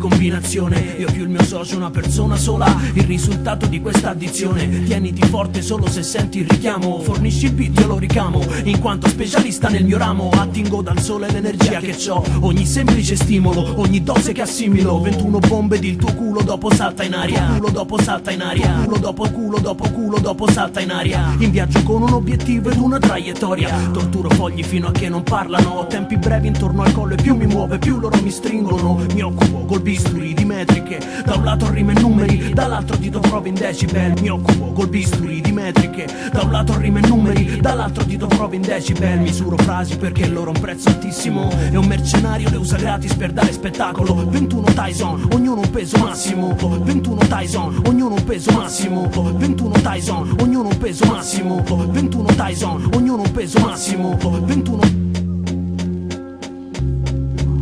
combinazione. Io più il mio socio, una persona sola, il risultato di questa addizione. Tieniti forte solo se senti il richiamo, fornisci il beat, io lo ricamo. In quanto specialista nel mio ramo, attingo dal sole l'energia che c'ho. Ogni semplice stimolo, ogni dose che assimilo. 21 bombe ed il tuo culo dopo salta in aria. Culo dopo salta in aria. Culo dopo salta in aria. In viaggio con un obiettivo ed una traiettoria. Torturo fogli fino a che non parlano. Ho tempi brevi intorno al collo e più mi muove più loro mi stringono. Mi occupo col bisturi di metriche, da un lato rime e numeri, dall'altro ti do prove in decibel. Mi occupo col bisturi di metriche, da un lato rime e numeri, dall'altro ti do prove in decibel. Misuro frasi perché loro un prezzo altissimo, e un mercenario le usa gratis per dare spettacolo. 21 Tyson, ognuno un peso massimo. 21 Tyson, ognuno un peso massimo. 21 Tyson, ognuno un peso massimo. 21 Tyson, ognuno un peso massimo. 21.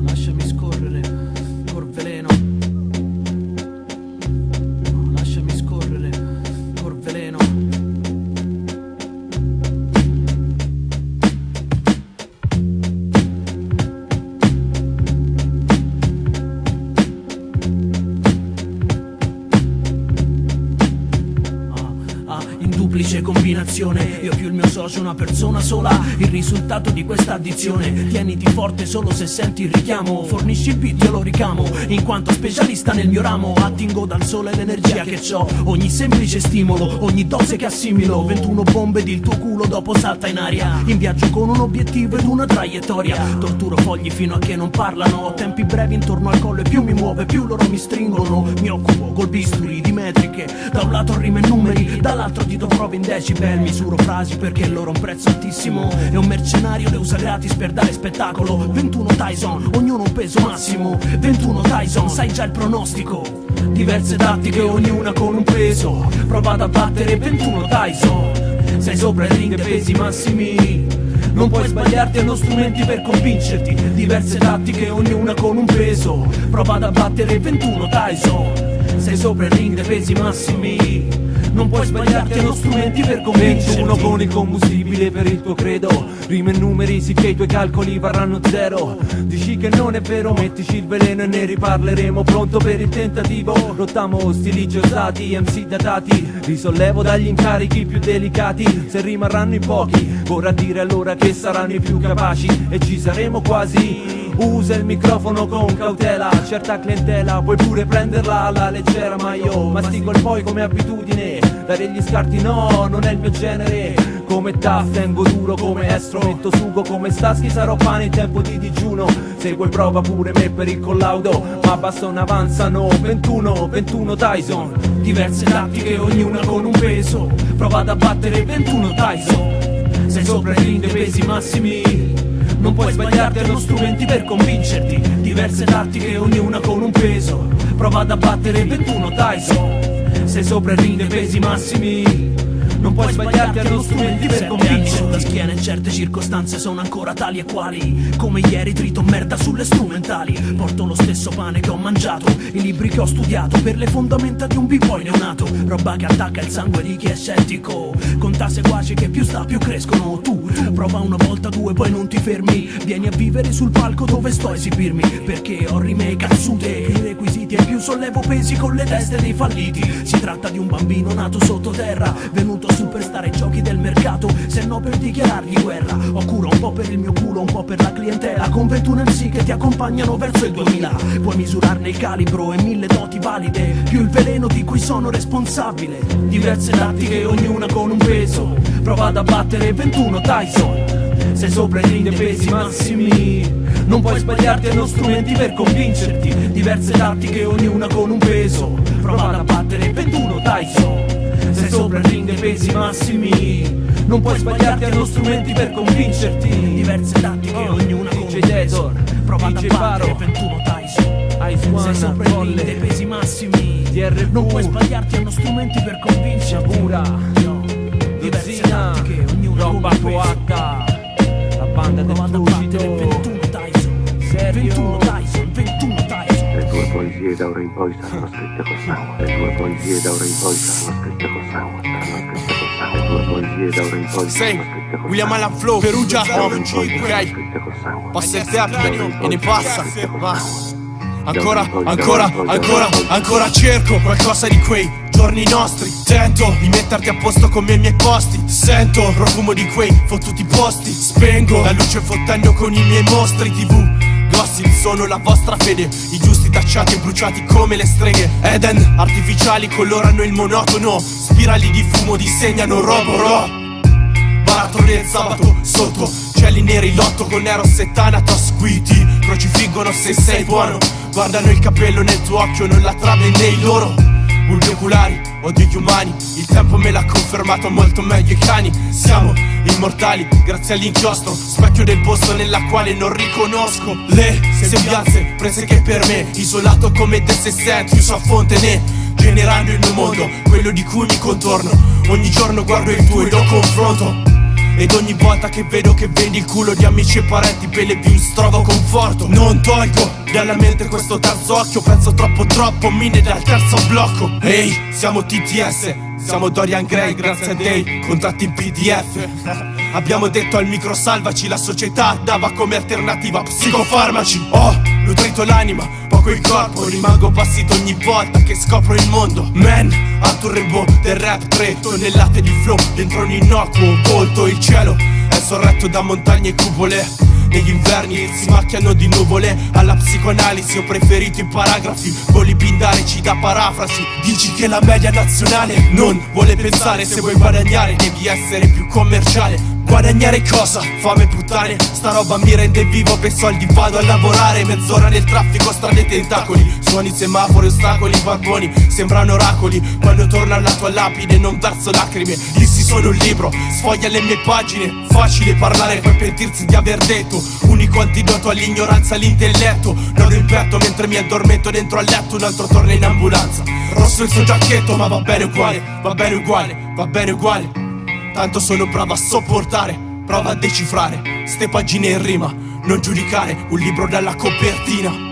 Lasciami scorrere, Corveleno. Lasciami scorrere, Corveleno. In duplice combinazione, io più il mio socio, una persona sola, il risultato di questa addizione. Tieniti forte solo se senti il richiamo, fornisci il beat, io lo ricamo. In quanto specialista nel mio ramo, attingo dal sole l'energia che c'ho. Ogni semplice stimolo, ogni dose che assimilo. 21 bombe ed il tuo culo dopo salta in aria. In viaggio con un obiettivo ed una traiettoria. Torturo fogli fino a che non parlano. Ho tempi brevi intorno al collo e più mi muove più loro mi stringono. Mi occupo col bisturi di metriche, da un lato rime e numeri, dall'altro ti do prove in decibel. Misuro frasi perché loro un prezzo altissimo, e un mercenario le usa gratis per dare spettacolo. 21 Tyson, ognuno un peso massimo. 21 Tyson, sai già il pronostico. Diverse tattiche, ognuna con un peso. Prova ad abbattere 21 Tyson. Sei sopra il ring dei pesi massimi. Non puoi sbagliarti, hanno strumenti per convincerti. Diverse tattiche, ognuna con un peso. Prova ad abbattere 21 Tyson. Sei sopra il ring dei pesi massimi. Non puoi sbagliarti, hanno strumenti per convincerti. 21 con il combustibile per il tuo credo. Rime e numeri sì che i tuoi calcoli varranno zero. Dici che non è vero, mettici il veleno e ne riparleremo. Pronto per il tentativo, rottamo stili già usati, MC datati. Risollevo dagli incarichi più delicati. Se rimarranno in pochi, vorrà dire allora che saranno i più capaci. E ci saremo quasi. Usa il microfono con cautela, certa clientela puoi pure prenderla alla leggera. Ma io mastico il poi come abitudine, dare gli scarti no, non è il mio genere. Come TAF tengo duro come estro, metto sugo come Staschi, sarò pane in tempo di digiuno. Se vuoi prova pure me per il collaudo, ma bastano avanzano. 21 Tyson. Diverse tattiche, ognuna con un peso. Prova ad abbattere 21 Tyson. Sei sopra il ring dei pesi massimi. Non puoi sbagliarti, hanno strumenti per convincerti. Diverse tattiche, ognuna con un peso. Prova ad abbattere 21 Tyson. Sei sopra il ring dei pesi massimi. Non puoi sbagliarti, hanno strumenti per convincerti. La schiena in certe circostanze sono ancora tali e quali. Come ieri trito merda sulle strumentali. Porto lo stesso pane che ho mangiato, i libri che ho studiato per le fondamenta di un b-boy neonato. Roba che attacca il sangue di chi è scettico. Conta seguaci che più sta più crescono. Tu prova una volta, due, poi non ti fermi. Vieni a vivere sul palco dove sto a esibirmi, perché ho rime cazzute, i requisiti e più sollevo pesi con le teste dei falliti. Si tratta di un bambino nato sottoterra, venuto a superstare ai giochi del mercato, se no per dichiarargli guerra. Ho cura un po' per il mio culo, un po' per la clientela, con 21 MC che ti accompagnano verso il 2000. Puoi misurarne il calibro e 1000 doti valide, più il veleno di cui sono responsabile. Diverse tattiche, ognuna con un peso. Prova ad abbattere 21 Tyson. Sei sopra i ring dei pesi massimi. Non puoi sbagliarti, hanno strumenti per convincerti. Diverse tattiche, ognuna con un peso. Prova ad abbattere 21 Tyson. Sei sopra il ring dei pesi massimi. Non puoi sbagliarti, hanno strumenti per convincerti. Diverse tattiche, ognuna con un peso. Prova ad abbattere 21 Tyson. Sei sopra il ring dei pesi massimi. Non puoi sbagliarti, hanno strumenti per convincerti. Diverse tattiche, ognuna con un peso. La banda del Trucito. 21 Tyson. 21 Tyson, 21 Tyson. Le tue poesie d'ora in poi saranno scritte col sangue. Le tue poesie d'ora in poi saranno scritte col sangue. Saranno scritte col sangue. Le tue poesie d'ora in poi saranno scritte col sangue. William Allen Flow, Perugia, D'ora in poi ok. saranno scritte col sangue. Passa il tempo e ne passa, ma Ancora cerco qualcosa di quei giorni nostri. Tento di metterti a posto come i miei posti. Sento il profumo di quei fottuti posti. Spengo la luce fottendo con i miei mostri TV. Gossip sono la vostra fede, i giusti tacciati e bruciati come le streghe. Eden artificiali colorano il monotono, spirali di fumo disegnano Roboro. Baratro del sabato sotto cieli neri, lotto con Eros e Thanatos. Qui ti crocifiggono se sei buono, guardano il capello nel tuo occhio, non la trave nei loro bulbi oculari. Odio gli umani, il tempo me l'ha confermato molto meglio i cani. Siamo immortali grazie all'inchiostro, specchio del posto nella quale non riconosco le sembianze prese che per me, isolato come The 60, chiuso a Fontenay, generando il mio mondo, quello di cui mi contorno. Ogni giorno guardo il tuo e lo confronto, ed ogni volta che vedo che vendi il culo di amici e parenti per le views trovo conforto. Non tolgo dalla mente questo terzo occhio, penso troppo mine dal terzo blocco. Ehi, siamo TTS, siamo Dorian Gray, grazie a dei contratti in PDF. Abbiamo detto al micro salvaci, la società dava come alternativa psicofarmaci. Ho nutrito l'anima, poco il corpo, rimango passito ogni volta che scopro il mondo. Man, alto rebot del rap, 3 tonnellate di flow dentro un innocuo volto. Il cielo è sorretto da montagne e cupole, negli inverni si macchiano di nuvole. Alla psicoanalisi ho preferito i paragrafi, voli pindarici da parafrasi. Dici che la media nazionale non vuole pensare, se vuoi guadagnare devi essere più commerciale. Guadagnare cosa? Fame puttane, sta roba mi rende vivo, per soldi vado a lavorare. Mezz'ora nel traffico, strade e tentacoli, suoni semafori, ostacoli, barboni, sembrano oracoli. Quando torno alla tua lapide non verso lacrime, dissi sono un libro, sfoglia le mie pagine. Facile parlare poi pentirsi di aver detto, unico antidoto all'ignoranza l'intelletto. Non il petto mentre mi addormento dentro al letto, un altro torna in ambulanza. Rosso il suo giacchetto ma va bene uguale, va bene uguale, va bene uguale. Tanto sono bravo a sopportare, prova a decifrare ste pagine in rima, non giudicare un libro dalla copertina.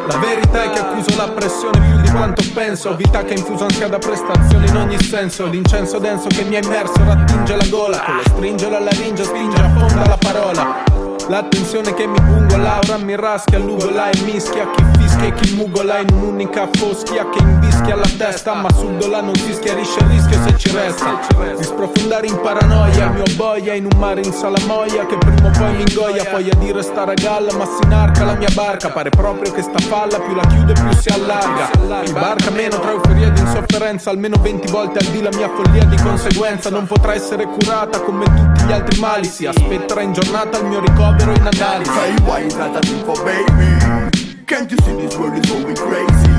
La verità è che accuso la pressione più di quanto penso, vita che ha infuso ansia da prestazioni in ogni senso. L'incenso denso che mi ha immerso rattinge la gola, con lo stringere alla laringe spinge a fondo la parola. L'attenzione che mi pungo, l'aura mi raschia, l'ugola e mischia, chi fischia e chi mugola in un'unica foschia che invischia la testa, ma subdola non si schiarisce il rischio se ci resta. Di sprofondare in paranoia, mi boia in un mare in salamoia che prima o poi mi ingoia, poi di restare a galla, ma si inarca la mia barca, pare proprio che sta falla più la chiude più si allarga. Chi barca meno tra euforia ed insofferenza, almeno 20 volte al di la mia follia, di conseguenza non potrà essere curata come tutti gli altri mali, si aspetterà in giornata il mio ricovero in analisi. Hey, why is that a thing for baby? Can't you see this world is going crazy?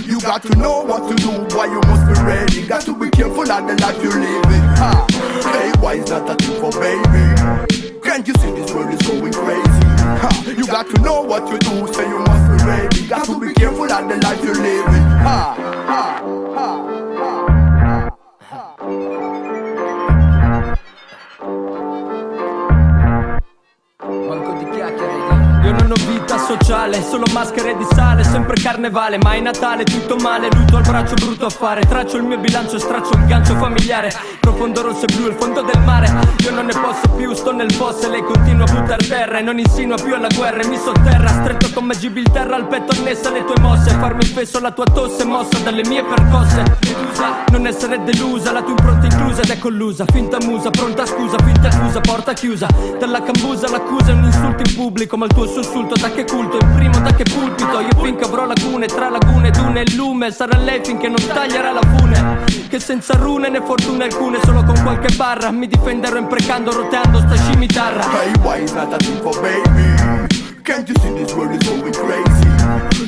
You got to know what to do, why you must be ready. Got to be careful of the life you're living. Ha. Hey, why is that a thing for baby? Can't you see this world is going crazy? Ha. You got to know what you do, so you must be ready. Got to be careful of the life you're living. Ha. Ha. Ha. Io non ho vita sociale, solo maschere di sale, sempre carnevale, mai Natale, tutto male, luto al braccio, brutto affare, traccio il mio bilancio, straccio il gancio familiare, profondo rosso e blu, il fondo del mare, io non ne posso più, sto nel fosse, lei continua a buttar terra e non insinua più alla guerra e mi sotterra, stretto come Gibilterra al petto annessa alle tue mosse, farmi spesso la tua tosse mossa dalle mie percosse, delusa, non essere delusa, la tua impronta inclusa ed è collusa, finta musa, pronta scusa, finta accusa, porta chiusa, dalla cambusa l'accusa è un insulto in pubblico, ma il tuo sussulto da che culto, il primo da che pulpito, io finché avrò lagune, tra lagune, dune e lume, sarà lei finché non taglierà la fune, che senza rune né fortune alcune, solo con qualche barra, mi difenderò imprecando, roteando sta scimitarra. Hey, why is that a thing for baby? Can't you see this world is going crazy?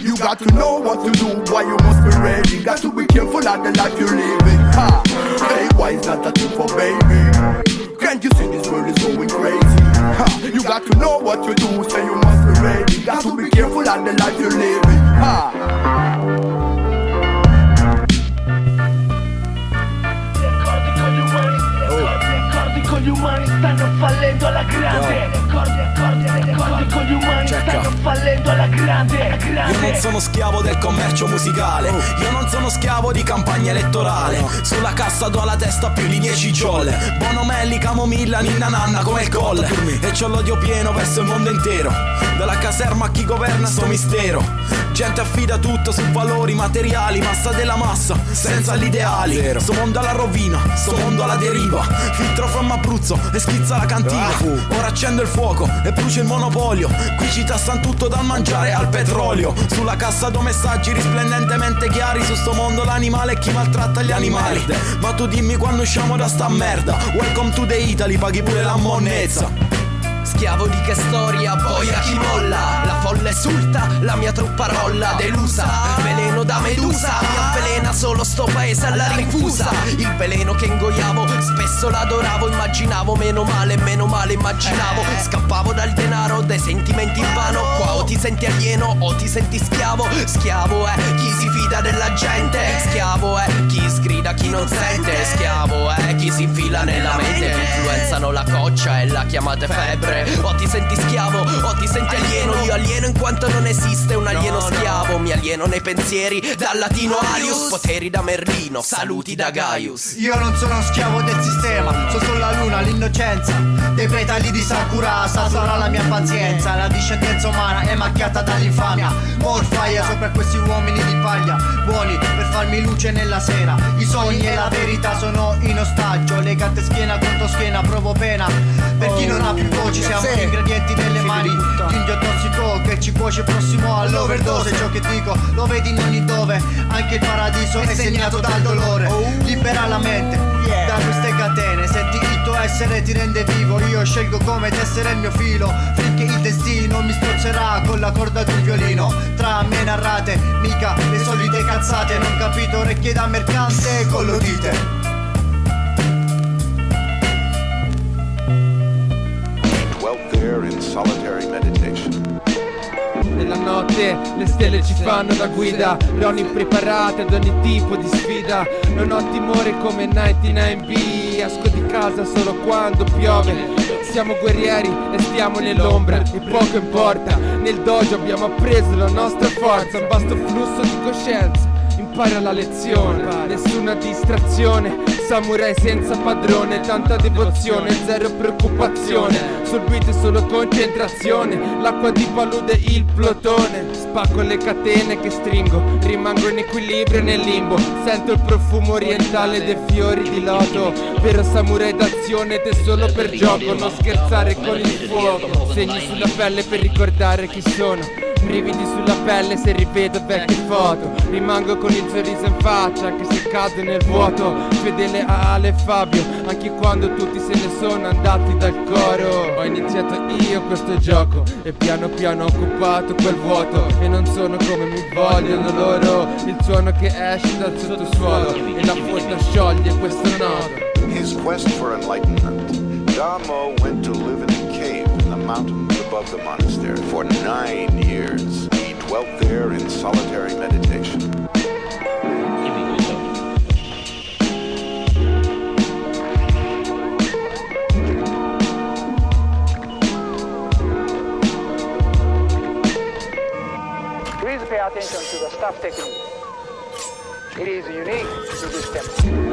You got to know what to do, why you must be ready. Got to be careful of the life you're living. Ha. Hey, why is that a thing for baby? Can't you see this world is going crazy? Ha. You got to know what you do, so you must be ready. Got to be careful of the life you're living. Ha. Gli umani stanno fallendo alla grande. Accordi con sono schiavo del commercio musicale. Io non sono schiavo di campagna elettorale. Sulla cassa do alla testa più di 10 giolle. Bonomelli, camomilla, ninna nanna come il colle. E c'ho l'odio pieno verso il mondo intero. Dalla caserma a chi governa sto mistero. Gente affida tutto su valori materiali. Massa della massa, senza l'ideali. Sto mondo alla rovina, sto mondo alla deriva. Filtro from Abruzzo e schizza la cantina. Ora accendo il fuoco e brucio il monopolio. Qui ci tassan tutto dal mangiare al petrolio. Sulla cassa do messaggi risplendentemente chiari. Su sto mondo l'animale e chi maltratta gli animali. Ma tu dimmi quando usciamo da sta merda. Welcome to the Italy, paghi pure la monnezza. Schiavo di che storia, poi a chi molla. La folla esulta, la mia truppa rolla. Delusa, veleno da medusa. Mi avvelena solo sto paese alla rinfusa. Il veleno che ingoiavo, spesso l'adoravo. Immaginavo meno male immaginavo. Scappavo dal denaro, dai sentimenti in vano. Qua o ti senti alieno o ti senti schiavo. Schiavo è chi si fida della gente. Schiavo è chi sgrida, chi non sente. Schiavo è chi si infila nella mente. Influenzano la coccia e la chiamate febbre. O ti senti schiavo o ti senti alieno. Io alieno in quanto non esiste un alieno schiavo. Mi alieno nei pensieri dal latino alius. Poteri da Merlino, saluti da Gaius. Io non sono schiavo del sistema, sono sulla luna, l'innocenza dei petali di Sakura. Sarà la mia pazienza. La discendenza umana è macchiata dall'infamia. More fire sopra questi uomini di paglia, buoni per farmi luce nella sera. I sogni e la verità sono in ostaggio. Legate schiena contro schiena, provo pena per chi non ha più voci. Siamo gli ingredienti delle mani di un dio tossico che ci cuoce prossimo all'overdose. Ciò che dico lo vedi in ogni dove. Anche il paradiso è segnato dal dolore. Libera la mente da queste catene. Senti il tuo essere ti rende vivo. Io scelgo come tessere il mio filo, finché il destino mi strozzerà con la corda di un violino. Tra me narrate, mica le solite cazzate. Non capito, orecchie da mercante, collo dite. In solitary meditation. Nella notte le stelle ci fanno da guida. Ron impreparate ad ogni tipo di sfida. Non ho timore come 99B. Esco di casa solo quando piove. Siamo guerrieri e stiamo nell'ombra e poco importa. Nel dojo abbiamo appreso la nostra forza. Un vasto flusso di coscienza. Impara la lezione, nessuna distrazione. Samurai senza padrone, tanta devozione, zero preoccupazione. Sul beat solo concentrazione, l'acqua di palude il plotone. Spacco le catene che stringo, rimango in equilibrio nel limbo. Sento il profumo orientale dei fiori di loto. Vero samurai d'azione ed è solo per gioco. Non scherzare con il fuoco. Segni sulla pelle per ricordare chi sono. Brividi sulla pelle se rivedo vecchie foto. Rimango con il sorriso in faccia anche se cado nel vuoto. Fedele a Ale e Fabio anche quando tutti se ne sono andati dal coro. Ho iniziato io questo gioco e piano piano ho occupato quel vuoto. E non sono come mi vogliono loro. Il suono che esce dal sottosuolo e la folta scioglie questo nodo. In his quest for enlightenment, Damo went to live in a cave in the mountains above the monastery. For 9 years, he dwelt there in solitary meditation. Please pay attention to the staff technique. It is unique to this temple.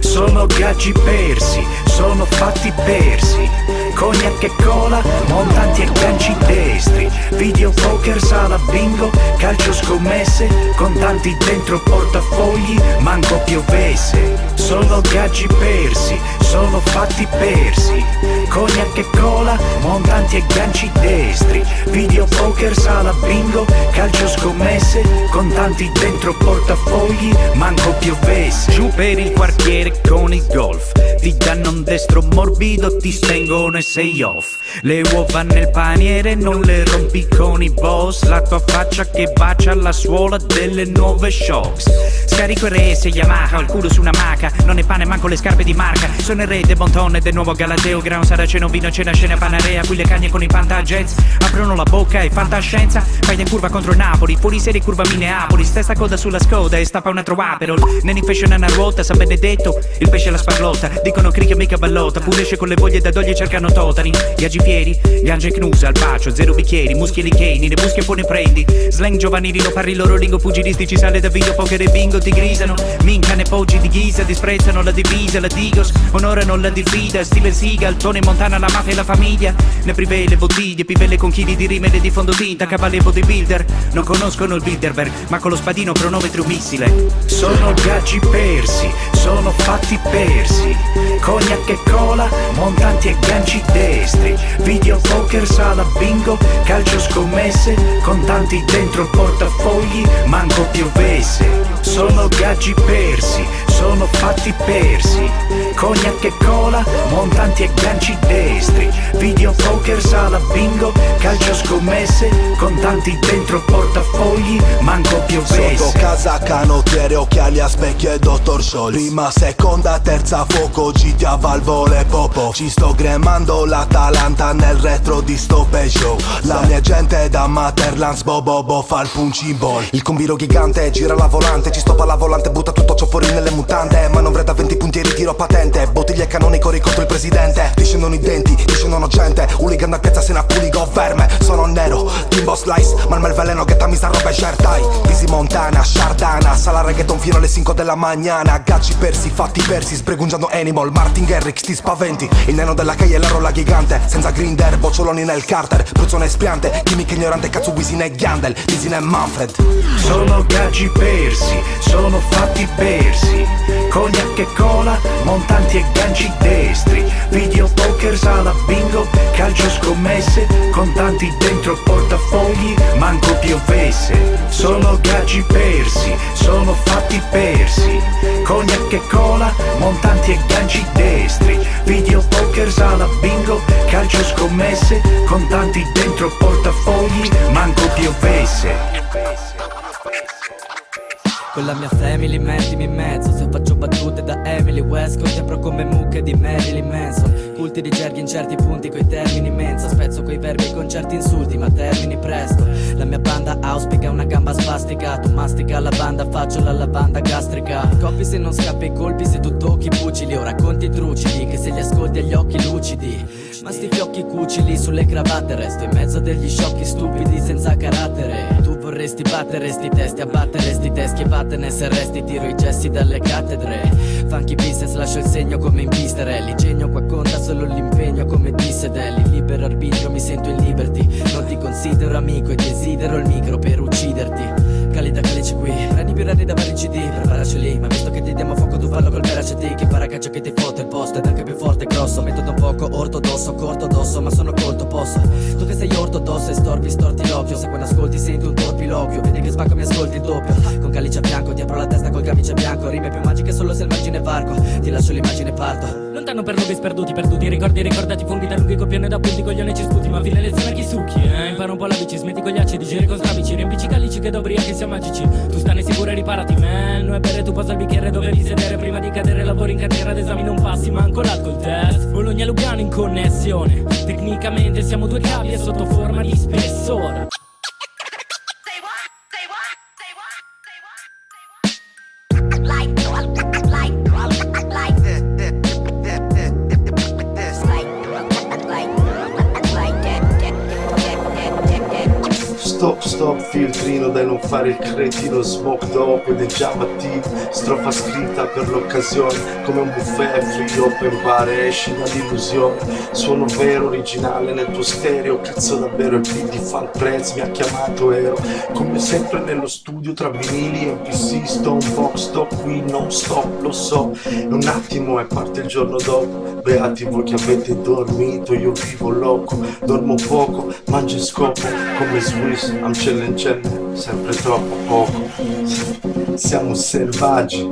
Sono gaggi persi, sono fatti persi. Cognac e cola, montanti e ganci destri. Video poker, sala bingo, calcio scommesse. Contanti dentro portafogli, manco piovesse. Sono gaggi persi, sono fatti persi. Cognac e cola, montanti e ganci destri. Video poker, sala bingo, calcio scommesse. Contanti dentro portafogli, manco piovesse. Giù per il quartiere con il golf, ti danno un destro morbido, ti spengono e sei off. Le uova nel paniere non le rompi con i boss. La tua faccia che bacia la suola delle nuove shocks. Scarico RS, Yamaha, ho il culo su una maca. Non è pane manco le scarpe di marca. Sono il re de Bonton e del nuovo Galateo. Gran saraceno, vino, cena, scena, panarea. Qui le cagne con i pantagets aprono la bocca e fantascienza. Vai in curva contro il Napoli, fuori serie curva Minneapolis. Stessa coda sulla Skoda e stappa un altro Aperol. Neni fashion una ruota, San Benedetto, il pesce alla spaglotta. Dicono cricchia mica ballotta, pure esce con le voglie da doglie cercano totani. Viaggi fieri, gange knusa, al bacio, zero bicchieri, muschi Kane, ne buschi e poi ne prendi. Slang giovanili, lo parli loro lingo, pugilistici, sale da video, poker e bingo, ti grisano. Minca ne poggi di ghisa, disprezzano la divisa, la Digos, onorano la diffida. Steven Seagal, Tony Montana, la mafia e la famiglia. Ne prive le bottiglie, pivelle con chili di rimede di fondotinta. Cavalli bodybuilder, non conoscono il Bilderberg, ma con lo spadino cronometri un missile. Sono gaggi persi, sono fatti persi. Cognac e cola, montanti e ganci destri. Video poker, sala bingo, calcio scommesse. Contanti dentro il portafogli, manco piovesse. Sono gaggi persi, sono fatti persi. Cognac e cola, montanti e ganci destri. Video poker, sala bingo, calcio scommesse. Contanti dentro il portafogli, manco piovesse. Sotto casa, canottiere, occhiali a specchio e dottor Scholl. Prima, seconda, terza, fuoco, GT a valvole, popo. Ci sto gremando l'Atalanta nel retro di sto Peugeot. La mia gente è da Materlands, bobo, fa il punching ball. Il combiro gigante, gira la volante. Ci stoppa la volante, butta tutto ciò fuori nelle mutande. Manovre da 20 punti e ritiro patente. Bottiglie e canoni, corri contro il presidente. Discendono i denti, discendono gente. Hooligan da piazza, se ne puligo verme. Sono nero, Kimbo Slice, malma il veleno che tammi sta roba e certai. Easy Montana, Shardana, sala reggaeton fino alle 5 della mañana. Gacci persi, fatti persi, spregungiando Animal. Martin Garrix, ti spaventi. Il neno della calle e la rolla gigante. Senza grinder, boccioloni nel carter. Bruzzone espiante, chimica ignorante, cazzo Wisin e Gandel. Wisin e Manfred. Sono gaggi persi, sono fatti persi. Cognac e cola, montanti e ganci destri. Video poker, sala bingo, calcio scommesse. Contanti dentro portafogli, manco piovesse. Sono gaggi persi, sono fatti persi. Cognac e cola, montanti e ganci destri. Video poker, sala bingo, calcio scommesse. Contanti dentro portafogli, manco piovesse. Con la mia family mettimi in mezzo. Se faccio battute da Emily Westcott apro come mucche di Marilyn Manson. Culti di gerghi in certi punti coi termini mensa. Spezzo coi verbi con certi insulti ma termini presto. La mia banda auspica una gamba spastica. Tu mastica la banda, faccio la lavanda gastrica. Coppi se non scappi i colpi, se tu tocchi pucili. O racconti trucidi che se li ascolti agli occhi lucidi. Ma sti fiocchi cucili sulle cravatte. Resto in mezzo degli sciocchi stupidi senza carattere. Tu vorresti battere sti testi, abbattere sti teschi e vattene se resti. Tiro i gessi dalle cattedre. Funky business, lascio il segno come in pisterelli. Genio qua conta solo l'impegno come disse Delli. Libero arbitrio, mi sento in liberty. Non ti considero amico e desidero il micro per ucciderti. Calida calici qui, prendi più rari da vari CD. Preparaci lì, ma visto che ti diamo fuoco tu fallo col veraceti. Che paracaccio che ti fotte il posto ed anche più forte e grosso. Metodo un poco ortodosso, corto addosso, ma sono colto posso. Tu che sei ortodosso e storti l'occhio. Se quando ascolti senti un torpiloquio. Vedi che spacco mi ascolti il doppio. Con calice a fianco, ti apro la testa col camice bianco. Rime più magiche solo se il margine varco. Ti lascio l'immagine parto. Lontano per luoghi sperduti, perduti, ricordi, ricordati, funghi da lunghi copione da punti, coglione ci sputi, ma fine lezione a chi succhi, impara un po' la bici, smetti con gli acidi, giri con strabici, riempici calici che da ubriachi siamo magici, tu stane sicuro e riparati, man, non è bere, tu posa il bicchiere dove devi sedere, prima di cadere lavori in carriera, ad esami non passi, manco l'alcol test, Bologna Lugano in connessione, tecnicamente siamo due cavi e sotto forma di spessore. Stop filtrino dai non fare il cretino. Smoke dopo ed è già mattino. Strofa scritta per l'occasione come un buffet free open bar. Esci dall'illusione. Suono vero, originale nel tuo stereo. Cazzo davvero il beat di Funk Prez mi ha chiamato ero. Come sempre nello studio tra vinili e PC. Stone box, sto qui non stop, lo so. Un attimo e parte il giorno dopo. Beati voi che avete dormito, io vivo loco. Dormo poco, mangio e scopo come Swiss. Cause I'm chillin', sempre troppo poco. Siamo selvaggi,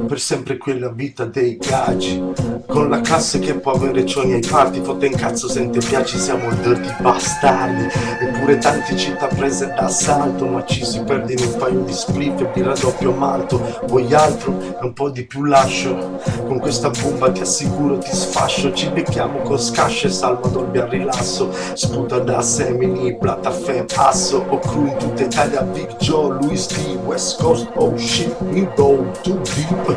per sempre quella vita dei gaggi. Con la classe che può avere cioni ai party, fotte in cazzo sente piaci, siamo dirty bastardi. Eppure tante città prese d'assalto, ma ci si perde in un paio di spliff e birra doppio malto. Vuoi altro? E un po' di più lascio. Con questa bomba ti assicuro ti sfascio. Ci becchiamo con scasce, salma dolby al rilasso. Sputa da semini, plata fem, asso. O crew in tutta Italia, Big Joe, Louis D, West Coast, oh shit, we go too deep.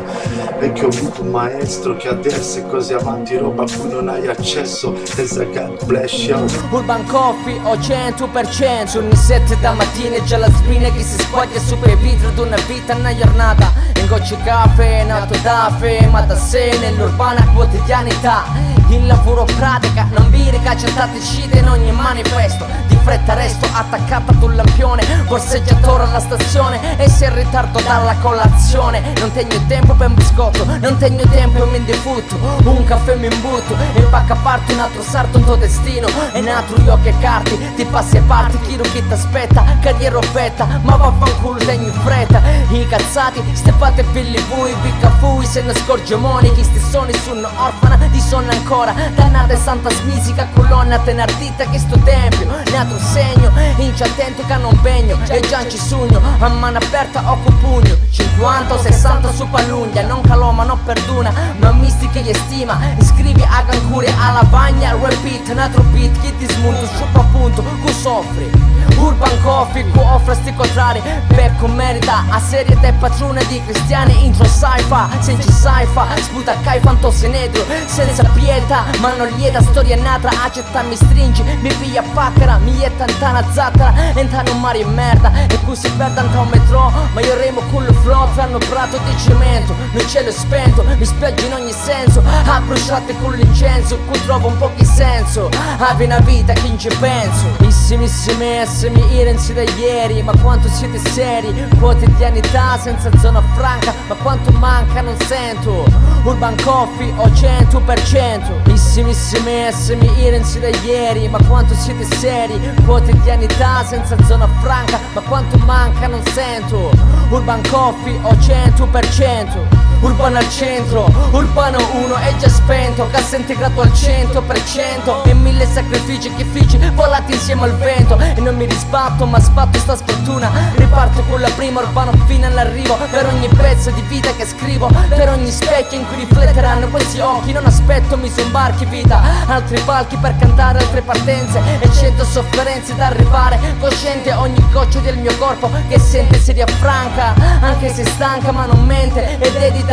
E che ho avuto un maestro che adesso è così avanti, roba a cui non hai accesso. Esa God bless you. Urban Coffee o 100%. Sono i 7 da mattina e già la spina che si squaglia sopra i vetri d'una vita, una giornata. In gocce caffè, nato da fe, ma da sé nell'urbana quotidianità. Il lavoro pratica, non virica, centate cite in ogni manifesto. Di fretta resto attaccata sul lampione, borseggiatore alla stazione e sei in ritardo dalla colazione. Non tengo tempo per un biscotto, non tengo tempo e mi indifutto. Un caffè mi imbutto, il pacca a parte un altro sarto, un tuo destino. E un altro io che carti, ti passi a parte, chi chi t'aspetta, carriera fetta, ma vaffanculo tengo in fretta. I cazzati, steppate figli voi, vicca fui, se ne scorge moni, chi sti sono sono orfana, di sonno ancora. Dannata santa smisica, colonna tenardita che sto tempio, ne altro segno, inci attento che non pegno, e già ci sogno, a mano aperta occo pugno, 50 o 60 su palluglia, non calò ma non perdona, ma misti che gli stima, iscrivi a cancure alla bagna, repeat, un altro beat, chi ti smunto, sciuppa appunto, cu soffri. Urban Coffee, cu offre sti contrari, becco merita, a serie te patrone di cristiani, intro sci-fi, senci sci-fi, sputa cai fanto senedro, senza pietà, ma non lieta, storia nata, accetta mi stringi, mi piglia paccara, mi jetta antana zattara, entano mari merda, e qui si perde anta un metro, ma io remo con lo flow, fanno prato di cemento, non cielo spento, mi spiaggi in ogni senso, a bruciate con l'incenso, qui trovo un po' di senso, avevi una vita che non ci penso, missimissimi irensi da ieri, ma quanto siete seri, quotidianità senza zona franca, ma quanto manca non sento, Urban Coffee o 100%, missimissimi irensi da ieri, ma quanto siete seri, quotidianità senza zona franca, ma quanto manca non sento, Urban Coffee o 100%. Urbano al centro, Urbano 1 è già spento, cassa integrato al 100% e 1000 sacrifici che feci volati insieme al vento. E non mi risbatto ma sbatto sta sfortuna, riparto con la prima Urbano fino all'arrivo. Per ogni pezzo di vita che scrivo, per ogni specchio in cui rifletteranno questi occhi. Non aspetto mi sobbarchi vita, altri palchi per cantare altre partenze e 100 sofferenze da arrivare. Cosciente ogni goccia del mio corpo che sente si riaffranca, anche se stanca ma non mente ed edita.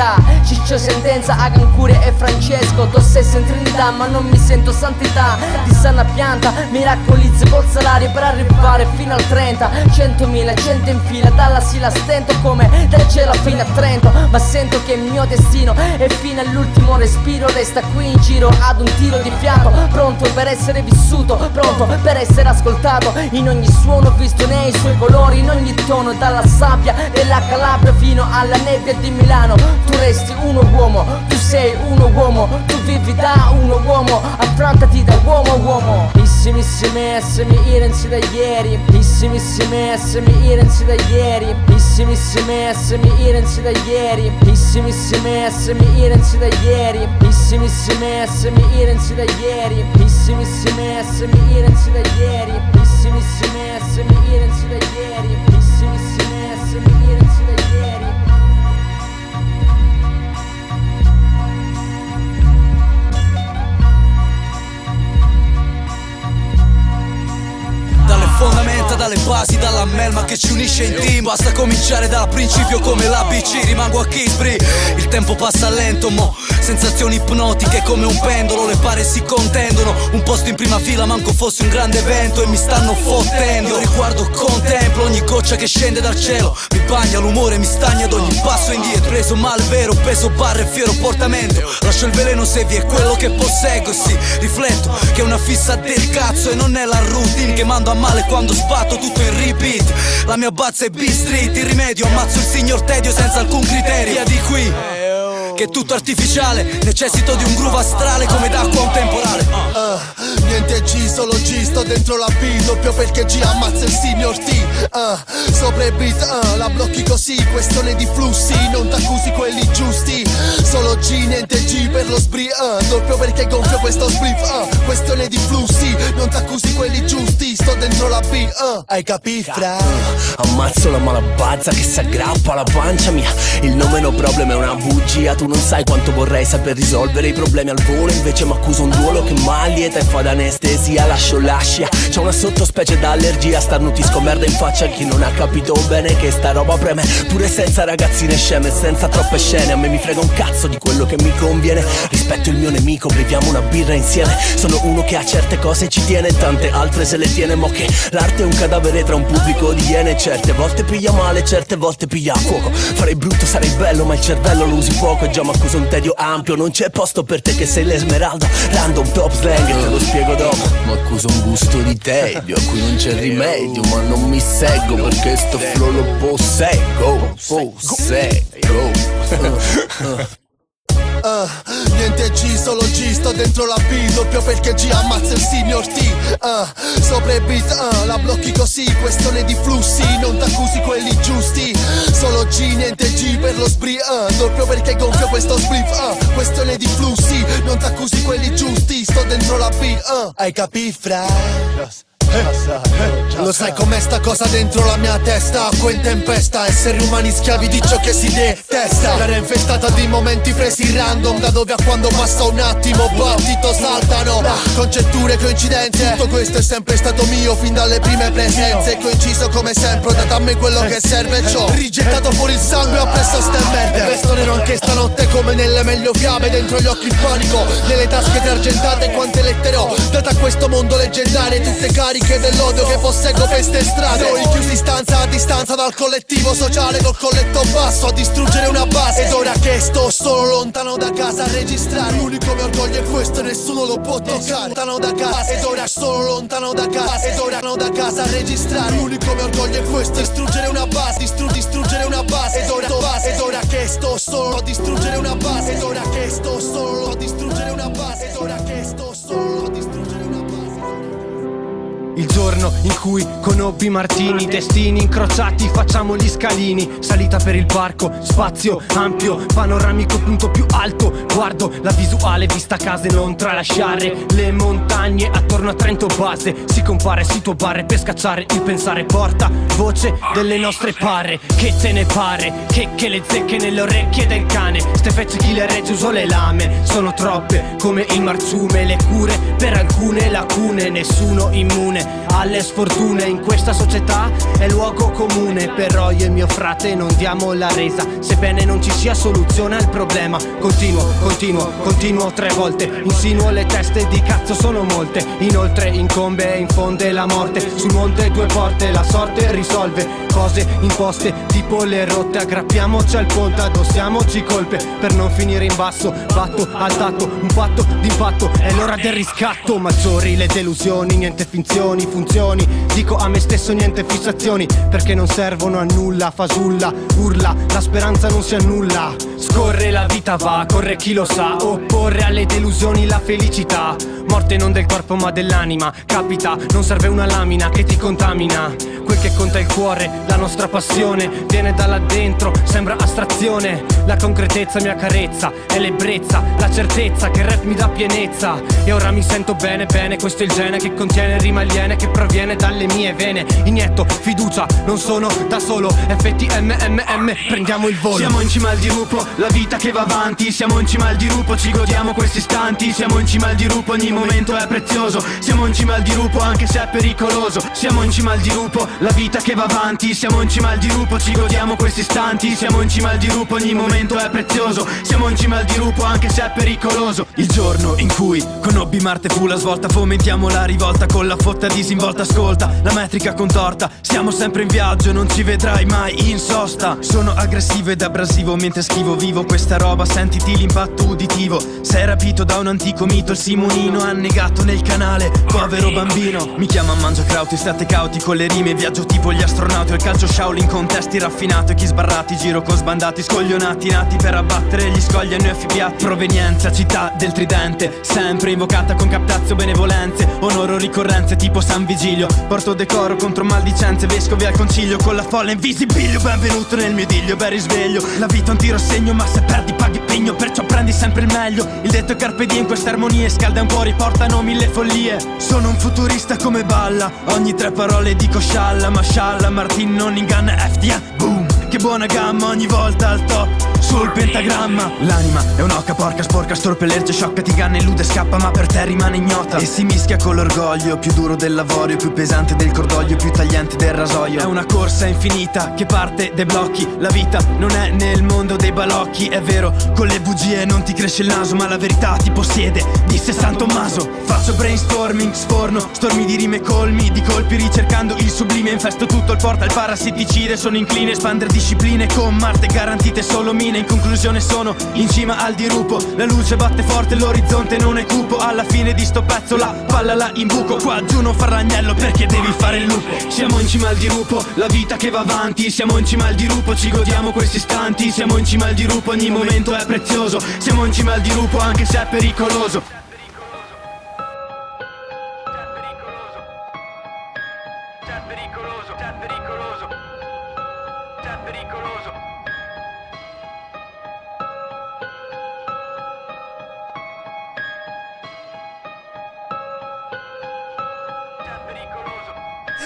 Ciccio sentenza a Cancure e Francesco, do sesso in Trinità ma non mi sento santità. Di sana pianta, miracolizzo col salario per arrivare fino al 30. 100.000, 100 in fila, dalla sila stento come dal cielo fino a Trento. Ma sento che il mio destino e fino all'ultimo respiro resta qui in giro ad un tiro di fiato, pronto per essere vissuto, pronto per essere ascoltato. In ogni suono visto nei suoi colori, in ogni tono, dalla sabbia della Calabria fino alla nebbia di Milano. Tu resti uno uomo, tu sei uno uomo, tu vivi da uno uomo, affrontati da uomo a uomo. Missimissimi irensi da ieri, missimissimi irensi da ieri, missimissimi irensi da ieri, missimissimi irensi da ieri, missimissimi irensi da ieri, missimissimi irensi da ieri, missimissimi irensi da ieri, missimissimi irensi da ieri. Dalle fondamenta, dalle basi, dalla melma che ci unisce in team. Basta cominciare dal principio come l'ABC. Rimango a Kisbury, il tempo passa lento mo. Sensazioni ipnotiche come un pendolo, le pare si contendono. Un posto in prima fila manco fosse un grande evento e mi stanno fottendo. Io riguardo, contemplo ogni goccia che scende dal cielo. Mi bagna l'umore, mi stagna ad ogni passo indietro. Reso male vero, peso barra e fiero portamento. Lascio il veleno se vi è quello che posseggo. E sì, rifletto che è una fissa del cazzo e non è la routine che mando a male quando sbatto tutto in repeat. La mia bazza è B-Street, il rimedio ammazzo il signor tedio senza alcun criterio. Via di qui, che è tutto artificiale. Necessito di un groove astrale come d'acqua a un temporale. Niente G, solo G, sto dentro la B, doppio perché G ammazza il signor T. Sopra i beat, la blocchi così, questione di flussi, non t'accusi quelli giusti. Solo G, niente G per lo spree, doppio perché gonfio questo spliff, questione di flussi, non t'accusi quelli giusti, sto dentro la B, hai capito fra? Ammazzo la malabazza che si aggrappa alla pancia mia. Il nome no problem è una bugia. Tu non sai quanto vorrei saper risolvere i problemi al volo, invece m'accuso un duolo che m'allieta e fa da anestesia. Lascio l'ascia, c'è una sottospecie d'allergia. Starnutisco merda in faccia a chi non ha capito bene che sta roba preme. Pure senza ragazzine sceme, senza troppe scene. A me mi frega un cazzo di quello che mi conviene. Rispetto il mio nemico, beviamo una birra insieme. Sono uno che a certe cose ci tiene, tante altre se le tiene. Mo che l'arte è un cadavere tra un pubblico di iene. Certe volte piglia male, certe volte piglia a fuoco. Farei brutto, sarei bello, ma il cervello lo usi poco. E già m'accuso un tedio ampio, non c'è posto per te che sei l'esmeralda. Random top slang, te lo spiego dopo. M'accuso un gusto di tedio a cui non c'è rimedio, ma non mi seggo perché sto flow lo posseggo. Niente G, solo G, sto dentro la B, doppio perché G ammazza il signor T. Sopra i beat, la blocchi così, questione di flussi, non t'accusi quelli giusti. Solo G, niente G per lo spree, doppio perché gonfio questo spliff, questione di flussi, non t'accusi quelli giusti, sto dentro la B, hai capito fra? Lo sai com'è sta cosa dentro la mia testa? Acqua in tempesta, esseri umani schiavi di ciò che si detesta. L'area infestata di momenti presi random, da dove a quando passa un attimo battito saltano congetture, coincidenze. Tutto questo è sempre stato mio fin dalle prime presenze. Coinciso come sempre, ho dato a me quello che serve. Ciò rigettato fuori il sangue, ho preso ste merde. Resto nero anche stanotte come nelle meglio fiamme. Dentro gli occhi il panico, nelle tasche argentate quante lettere ho date a questo mondo leggendario, tutte cariche dell'odio che posseggo per ste strade. Noi chiusi stanza a distanza dal collettivo sociale, col colletto basso a distruggere una base. Ed ora che sto solo lontano da casa a registrare, l'unico mio orgoglio è questo e nessuno lo può toccare. Lontano da casa, ed ora solo lontano da casa, ed ora no da casa a registrare, l'unico mio orgoglio è questo, distruggere una base, distruggere una base. Ed ora che sto solo a distruggere una base, ed ora che sto solo a distruggere una base, ed ora che sto solo a distruggere una base. Il giorno in cui conobbi Martini, destini incrociati, facciamo gli scalini. Salita per il parco, spazio ampio, panoramico punto più alto. Guardo la visuale vista a casa e non tralasciare le montagne attorno a Trento base. Si compare sul tuo bar per scacciare il pensare. Porta voce delle nostre pare, che te ne pare? Che le zecche nelle orecchie del cane. Ste fece chi le regge usò le lame. Sono troppe come il marciume, le cure per alcune lacune. Nessuno immune alle sfortune in questa società è luogo comune. Però io e mio frate non diamo la resa, sebbene non ci sia soluzione al problema. Continuo 3 volte, insinuo le teste di cazzo sono molte. Inoltre incombe e infonde la morte sul monte 2 porte. La sorte risolve cose imposte tipo le rotte. Aggrappiamoci al ponte, addossiamoci colpe per non finire in basso. Batto al tatto, un patto d'impatto, è l'ora del riscatto. Maggiori le delusioni, niente finzioni, funzioni. Dico a me stesso niente fissazioni, perché non servono a nulla. Fasulla, urla, la speranza non si annulla. Scorre la vita va, corre chi lo sa. Opporre alle delusioni la felicità. Morte non del corpo ma dell'anima. Capita, non serve una lamina che ti contamina. Quel che conta è il cuore, la nostra passione viene da là dentro, sembra astrazione. La concretezza mi accarezza, è l'ebbrezza, la certezza che il rap mi dà pienezza. E ora mi sento bene, bene, questo è il gene che contiene rima aliene, che proviene dalle mie vene. Inietto fiducia, non sono da solo, effetti MMM, prendiamo il volo. Siamo in cima al dirupo, la vita che va avanti. Siamo in cima al dirupo, ci godiamo questi istanti. Siamo in cima al dirupo, ogni momento è prezioso. Siamo in cima al dirupo anche se è pericoloso. Siamo in cima al dirupo, la vita che va avanti. Siamo in cima al dirupo, ci godiamo questi istanti. Siamo in cima al dirupo, ogni momento è prezioso. Siamo in cima al dirupo anche se è pericoloso. Il giorno in cui conobbi Marte fu la svolta. Fomentiamo la rivolta con la fotta disinvolta, ascolta la metrica contorta. Siamo sempre in viaggio, non ci vedrai mai in sosta. Sono aggressivo ed abrasivo mentre schivo vivo questa roba, sentiti l'impatto uditivo. Sei rapito da un antico mito, il Simonino annegato nel canale, povero bambino. Mi chiama Mangiacrauti, state cauti con le rime, viaggio tipo gli astronauti. Il calcio Shaolin con testi raffinati e chi sbarrati, giro con sbandati scoglionati, nati per abbattere gli scogli a noi affibbiati. Provenienza, città del tridente, sempre invocata con captazio benevolenze, onoro ricorrenze tipo San Vigilio. Porto decoro contro maldicenze, vescovi al concilio con la folla invisibilio. Benvenuto nel mio idillio, ben risveglio. La vita è un tiro segno, ma se perdi paghi pegno, perciò prendi sempre il meglio. Il detto è carpe diem, queste armonie scalda un po', riportano mille follie. Sono un futurista come Balla, ogni 3 parole dico scialla, ma scialla Martin non inganna, FDA, boom. Che buona gamma ogni volta al top sul pentagramma. L'anima è un'oca porca sporca, storpe, legge, sciocca, ti inganna, illude, scappa, ma per te rimane ignota. E si mischia con l'orgoglio, più duro del lavorio, più pesante del cordoglio, più tagliente del rasoio. È una corsa infinita che parte dai blocchi. La vita non è nel mondo dei balocchi. È vero, con le bugie non ti cresce il naso, ma la verità ti possiede, disse San Tommaso. Faccio brainstorming, sforno stormi di rime colmi di colpi, ricercando il sublime. Infesto tutto il portal parassiticide, sono incline a espandere discipline con Marte garantite solo mine. In conclusione sono in cima al dirupo, la luce batte forte, l'orizzonte non è cupo. Alla fine di sto pezzo la palla la imbuco, qua giù non far l'agnello perché devi fare il lupo. Siamo in cima al dirupo, la vita che va avanti. Siamo in cima al dirupo, ci godiamo questi istanti. Siamo in cima al dirupo, ogni momento è prezioso. Siamo in cima al dirupo anche se è pericoloso.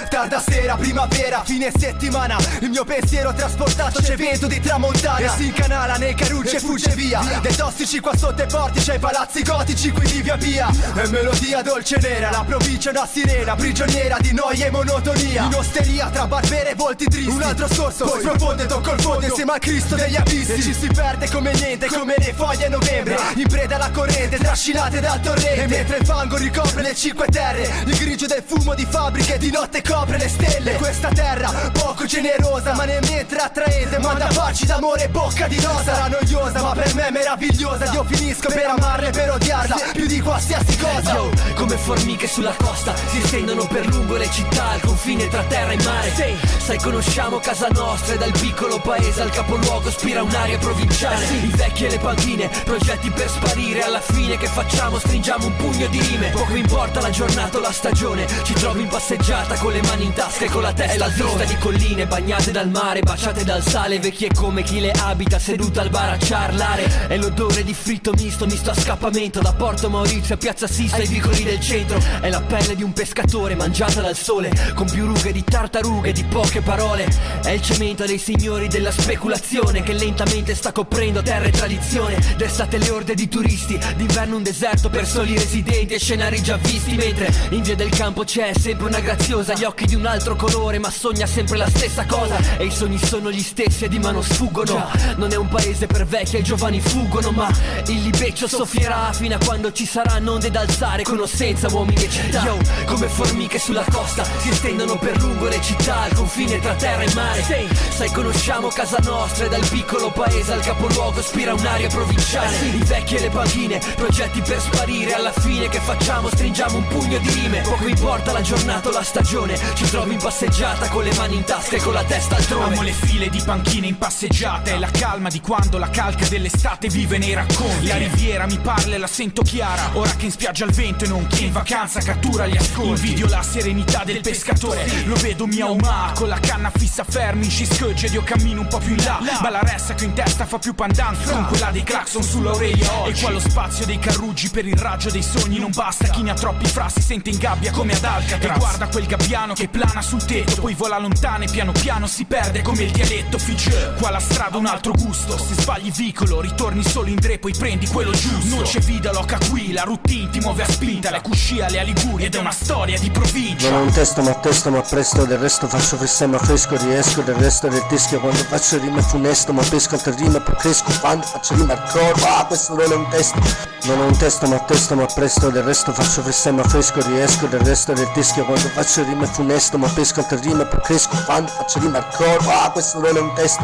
Tarda sera, primavera, fine settimana, il mio pensiero trasportato c'è vento di tramontana e si incanala nei carucci e fugge via. Dei tossici qua sotto i portici, ai palazzi gotici qui di via via. E melodia dolce nera, la provincia è una sirena, prigioniera di noia e monotonia. In osteria tra barbere e volti tristi, un altro sorso, poi profonde tocco il fondo insieme al Cristo degli abissi. E ci si perde come niente, come le foglie a novembre, in preda alla corrente, trascinate dal torrente. E mentre il fango ricopre le 5 terre, il grigio del fumo di fabbriche di notte copre le stelle. Questa terra poco generosa, ma nel mentre attraente, manda baci d'amore e bocca di rosa. Sarà noiosa ma per me meravigliosa, io finisco per amarla e per odiarla più di qualsiasi cosa. Yo, come formiche sulla costa si stendono per lungo le città, al confine tra terra e mare. Sai, conosciamo casa nostra e dal piccolo paese al capoluogo spira un'aria provinciale. I vecchi e le panchine, progetti per sparire. Alla fine che facciamo? Stringiamo un pugno di rime. Poco importa la giornata o la stagione, ci trovi in passeggiata con le mani in tasca e con la testa altrove. Vista di colline bagnate dal mare, baciate dal sale, vecchie come chi le abita, seduta al bar a ciarlare. È l'odore di fritto misto a scappamento, da Porto Maurizio a Piazza Sista ai vicoli del centro. È la pelle di un pescatore mangiata dal sole, con più rughe di tartarughe, di poche parole. È il cemento dei signori della speculazione, che lentamente sta coprendo terra e tradizione. D'estate le orde di turisti, d'inverno un deserto per soli residenti e scenari già visti. Mentre in via del campo c'è sempre una graziosa, gli occhi di un altro colore ma sogna sempre la stessa cosa. E i sogni sono gli stessi e di mano sfuggono. Non è un paese per vecchi e i giovani fuggono, ma il libeccio soffierà fino a quando ci saranno onde da alzare, conoscenza, uomini e città. Yo, come formiche sulla costa si stendono per lungo le città, al confine tra terra e mare. Sai, conosciamo casa nostra e dal piccolo paese al capoluogo spira un'aria provinciale. I vecchi e le panchine, progetti per sparire. Alla fine che facciamo? Stringiamo un pugno di rime. Poco importa la giornata o la stagione, ci trovi in passeggiata con le mani in tasca e con la testa altrove. Amo le file di panchine in passeggiata e la calma di quando la calca dell'estate vive nei racconti. La riviera mi parla e la sento chiara, ora che in spiaggia al vento e non che in vacanza cattura gli ascolti. Invidio la serenità del pescatore, lo vedo mia umà con la canna fissa fermi in sciscogge ed io cammino un po' più in là. Ma la ressa che ho in testa fa più pandan con quella dei clacson sull'orecchio. E qua lo spazio dei carruggi per il raggio dei sogni non basta. Chi ne ha troppi fra si sente in gabbia come ad Alcatraz. E guarda quel gabbiano mano che plana sul tetto, poi vola lontano e piano piano si perde come il dialetto Fiji. Qua la strada un altro gusto, se sbagli vicolo ritorni solo in dre, poi prendi quello giusto. Non c'è vida loca qui, la routine ti muove a spinta, le cuscia alle Liguria ed è una storia di provincia. Non ho un testo ma presto, del resto faccio freestyle ma fresco, riesco del resto del teschio, quando faccio rime funesto, ma pesco altre rime poi cresco, quando faccio rime hardcore, questo non è un testo. Non ho un testo ma presto, del resto faccio freestyle ma fresco, riesco del resto del teschio, quando faccio rime funesto, ma pesco altre rime poi cresco, quando faccio rime hardcore, questo non è un testo.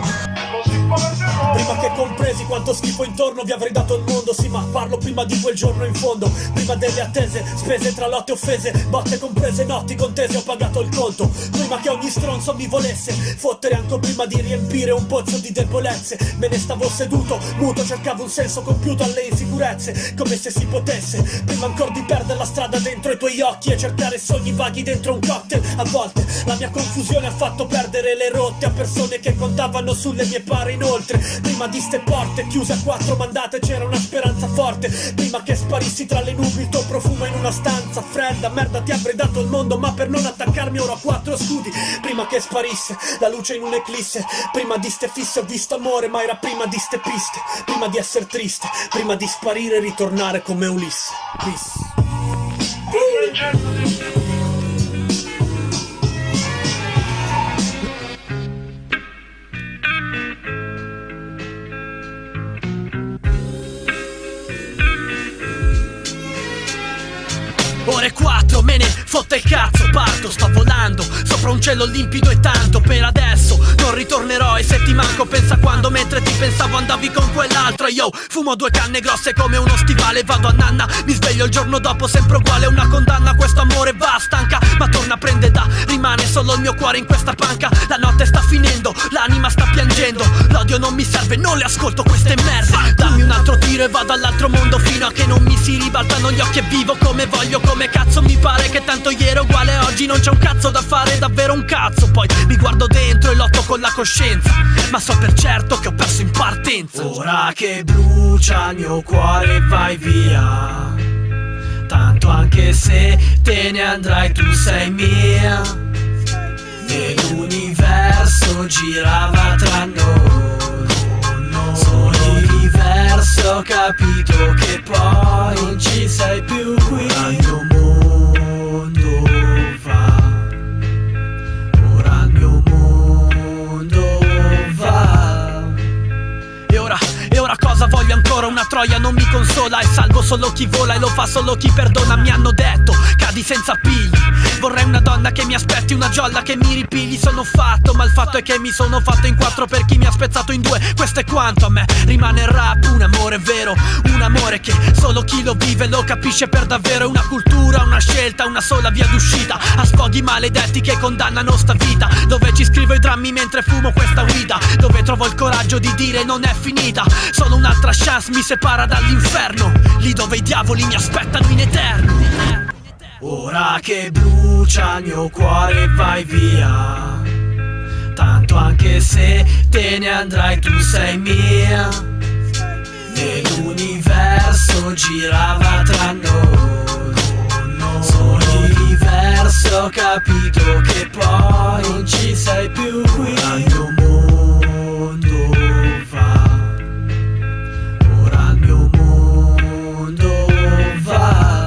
Prima che compresi quanto schifo intorno vi avrei dato il mondo. Sì, ma parlo prima di quel giorno in fondo, prima delle attese, spese tra lotte e offese, botte comprese, notti contese, ho pagato il conto. Prima che ogni stronzo mi volesse fottere, anche prima di riempire un pozzo di debolezze. Me ne stavo seduto, muto, cercavo un senso compiuto alle insicurezze, come se si potesse. Prima ancora di perdere la strada dentro i tuoi occhi e cercare sogni vaghi dentro un cocktail. A volte la mia confusione ha fatto perdere le rotte a persone che contavano sulle mie pari inoltre. Prima di ste porte chiuse a 4 mandate c'era una speranza forte. Prima che sparissi tra le nubi il tuo profumo in una stanza fredda. Merda, ti avrei dato il mondo ma per non attaccarmi ora ho 4 scudi. Prima che sparisse la luce in un'eclisse, prima di ste fisse ho visto amore, ma era prima di ste piste. Prima di essere triste, prima di sparire e ritornare come Ulisse. Peace. Ore 4, me ne fotte il cazzo, parto, sto volando sopra un cielo limpido e tanto. Per adesso non ritornerò e se ti manco pensa quando mentre ti pensavo andavi con quell'altro. Yo, fumo 2 canne grosse come uno stivale, vado a nanna, mi sveglio il giorno dopo sempre uguale. Una condanna, questo amore va, stanca, ma torna, prende da, rimane solo il mio cuore in questa panca. La notte sta finendo, l'anima sta piangendo, l'odio non mi serve, non le ascolto queste merde. Dammi un altro tiro e vado all'altro mondo fino a che non mi si ribaltano gli occhi e vivo come voglio, come cazzo mi pare, che tanto ieri è uguale oggi, non c'è un cazzo da fare, davvero un cazzo. Poi mi guardo dentro e lotto con la coscienza, ma so per certo che ho perso in partenza. Ora che brucia il mio cuore vai via, tanto anche se te ne andrai tu sei mia. E l'universo girava tra noi, sono diverso, ho capito che poi non ci sei più qui. Ora il mio mondo va, ora il mio mondo va. E ora cosa voglio ancora? Una troia non mi consola, e salvo solo chi vola e lo fa solo chi perdona. Mi hanno detto cadi senza appigli, vorrei una donna che mi aspetti, una giolla che mi ripigli. Sono fatto, ma il fatto è che mi sono fatto in 4 per chi mi ha spezzato in 2. Questo è quanto a me rimane il rap, un amore vero, un amore che solo chi lo vive lo capisce per davvero. È una cultura, una scelta, una sola via d'uscita a sfoghi maledetti che condannano sta vita, dove ci scrivo i drammi mentre fumo questa guida, dove trovo il coraggio di dire non è finita, solo un'altra chance mi separa dall'inferno, lì dove i diavoli mi aspettano in eterno. Ora che brucia il mio cuore vai via, tanto anche se te ne andrai tu sei mia. E l'universo girava tra noi, sono diverso, ho capito che poi non ci sei più qui. Ora il mio mondo va, ora il mio mondo va.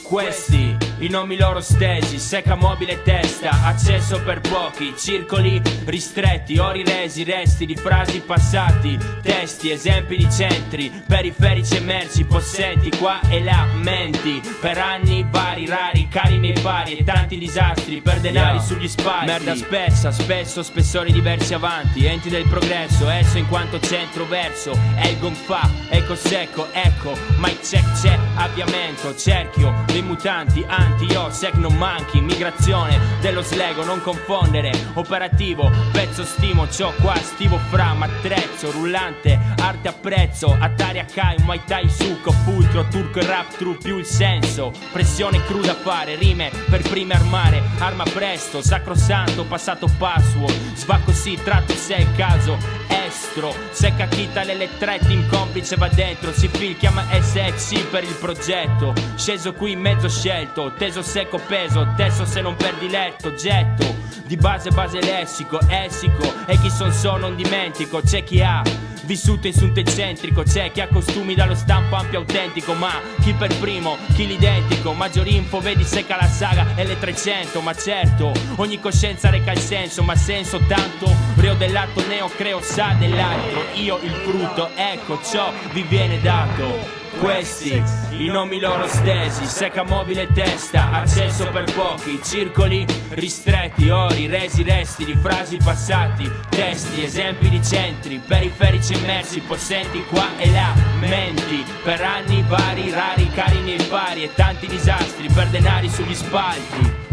Questi i nomi loro stesi, secca mobile e testa, accesso per pochi, circoli ristretti, ori resi, resti di frasi passati, testi, esempi di centri, periferici e merci, possenti qua e là, menti, per anni vari, rari, cari miei pari e tanti disastri, per denari sugli spalti, merda spessa, spesso spessori diversi avanti, enti del progresso, esso in quanto centro verso, è il gong fa, eco secco, ecco, mic check c'è, avviamento, cerchio, dei mutanti, anti avanti, io sec non manchi. Migrazione dello slego, non confondere. Operativo, pezzo stimo, c'ho qua stivo fra, m'attrezzo, rullante, arte a prezzo, Atari Akai, Muay Thai, succo, fulcro, turco e rap, true più il senso. Pressione cruda a fare, rime per prime armare, arma presto, sacrosanto, passato password. Svacco sì, tratto se è il caso, estro, secca chita l'elettretta, in complice va dentro, si chiama SXC per il progetto. Sceso qui in mezzo scelto, teso secco peso, teso se non perdi letto, getto. Di base lessico, essico, e chi so non dimentico. C'è chi ha vissuto in sunto eccentrico, c'è chi ha costumi dallo stampo ampio autentico, ma chi per primo, chi l'identico. Maggior info, vedi secca la saga L300, ma certo, ogni coscienza reca il senso, ma senso tanto, reo del lato neo, creo sa dell'altro, io il frutto, ecco ciò vi viene dato. Questi, i nomi loro stesi, secca mobile testa, accesso per pochi, circoli ristretti, ori, resi resti di frasi passati, testi, esempi di centri, periferici immersi, possenti qua e là, menti, per anni vari, rari, cari nei pari e tanti disastri per denari sugli spalti.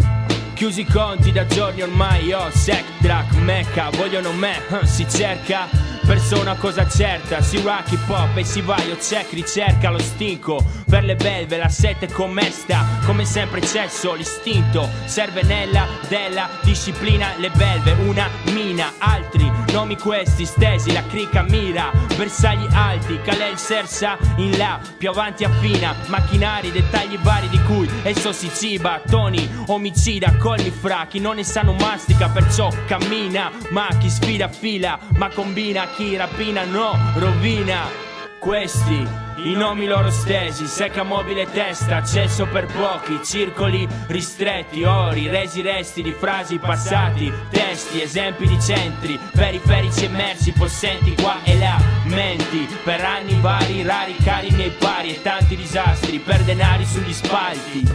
Chiusi i conti da giorni ormai, io sec, track, mecca, vogliono me, si cerca persona cosa certa, si rock hip hop e si va, io check, ricerca lo stinco per le belve, la sete commesta, come sempre cesso, l'istinto serve nella della disciplina, le belve, una mina, altri nomi questi stesi, la crica mira, bersagli alti, Kalel sersa in là, più avanti affina, macchinari, dettagli vari di cui esso si ciba, toni, omicida, colmi fra, chi non ne sa non mastica, perciò cammina, ma chi sfida fila, ma combina, chi rapina no, rovina. Questi, i nomi loro stesi, secca mobile testa, accesso per pochi, circoli ristretti, ori, resi resti di frasi passati, testi, esempi di centri, periferici immersi, possenti qua e là, menti, per anni vari, rari, cari miei pari e tanti disastri, per denari sugli spalti.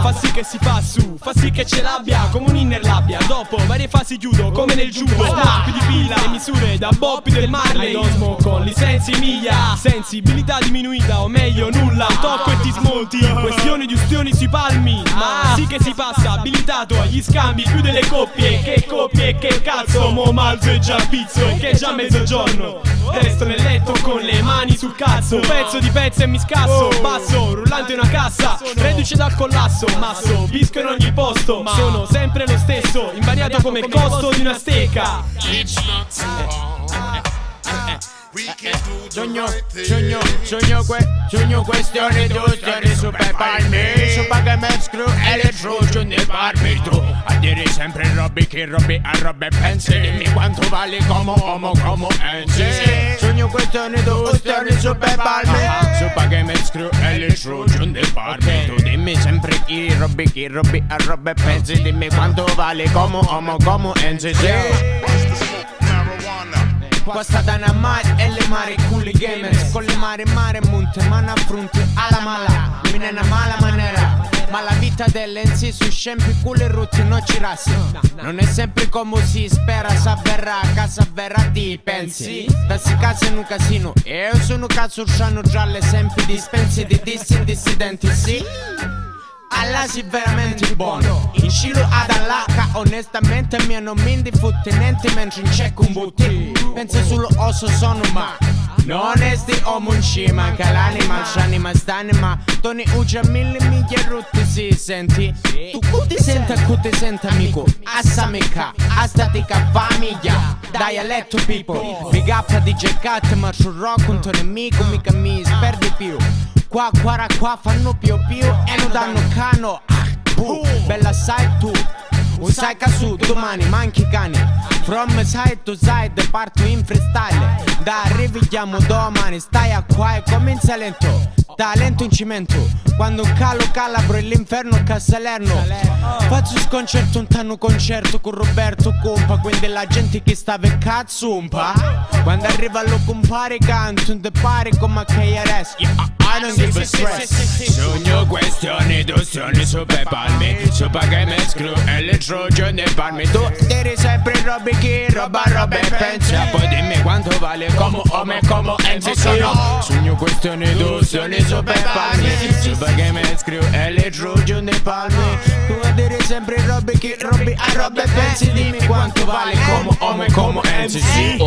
Fa sì che si fa su, fa sì che ce l'abbia come un'innerlabbia. Dopo varie fasi chiudo come nel judo, stop di fila, le misure da boppi del Marley, Osmo con licenze in miglia, sensibilità diminuita o meglio nulla, tocco e ti smonti, questioni di ustioni sui palmi. Ma sì che si passa abilitato agli scambi più delle coppie, che cazzo, mo malzo e già pizzo e che è già mezzogiorno. Resto nel letto con le mani sul cazzo, pezzo di pezzo e mi scasso, basso, rullante una cassa, reduce dal collasso, masso, visco in ogni posto, ma sono sempre lo stesso, invariato come il costo di una stecca. Sogno questioni d'ustioni super palmi, su pagamento screw elettrodio nei parmi. Tu a dire sempre robbi che robbi a robe e pensi, dimmi quanto vale come enzi. Sogno questioni d'ustioni super palmi, su pagamento screw elettrodio nei parmi. Tu dimmi sempre chi robbi a robe e pensi, dimmi quanto vale come enzi. Qua sta Dynamite e le mare culi gamers, con le mare monte, mano a fronte alla mala, in una mala maniera. Ma la vita dell'NC su scempi culo e rotti non ci rassi. Non è sempre come si spera, s'avverrà, casa verrà ti pensi. Da si casa in un casino, e io sono cazzo usciano già l'esempio di dispensi di dissidenti, sì. Allah si veramente buono, in scilo ad Allah, onestamente mi hanno mindi fottenenti mentre in check un bottino. Penso solo osso sono ma non onesti o munci, manca l'anima, c'anima st'anima. Toni ugia mille miglia rotte si senti. Tu cuti senta amico, assamica, astatica famiglia. Dai a letto people, big up a DJ Cat, ma sul rock un tuo nemico mica mi sperdi più. Qua fanno più e non danno cano. Bella sai tu, un sai su domani manchi cani. From side to side parto in freestyle. Da arriviamo domani, stai a qua e comincia lento. Talento in cemento, quando calo calabro e l'inferno ca Salerno. Faccio sconcerto un tanno concerto con Roberto Compa, quindi la gente che stava e cazzumpa. Quando arriva lo compare canto un te pare come KRS. I don't give a stress. Sogno questioni d'ustioni super palmi, su pagamento screw elettrodio nei palmi. Tu devi sempre robe che roba e pensa. Poi dimmi quanto vale come enzi sono. Sogno questioni d'ustioni super palmi. Super Gamers Crew e le true giù nei palmi. Tu a dire sempre robe che robbi a robe pensi. Dimmi quanto vale come NCC.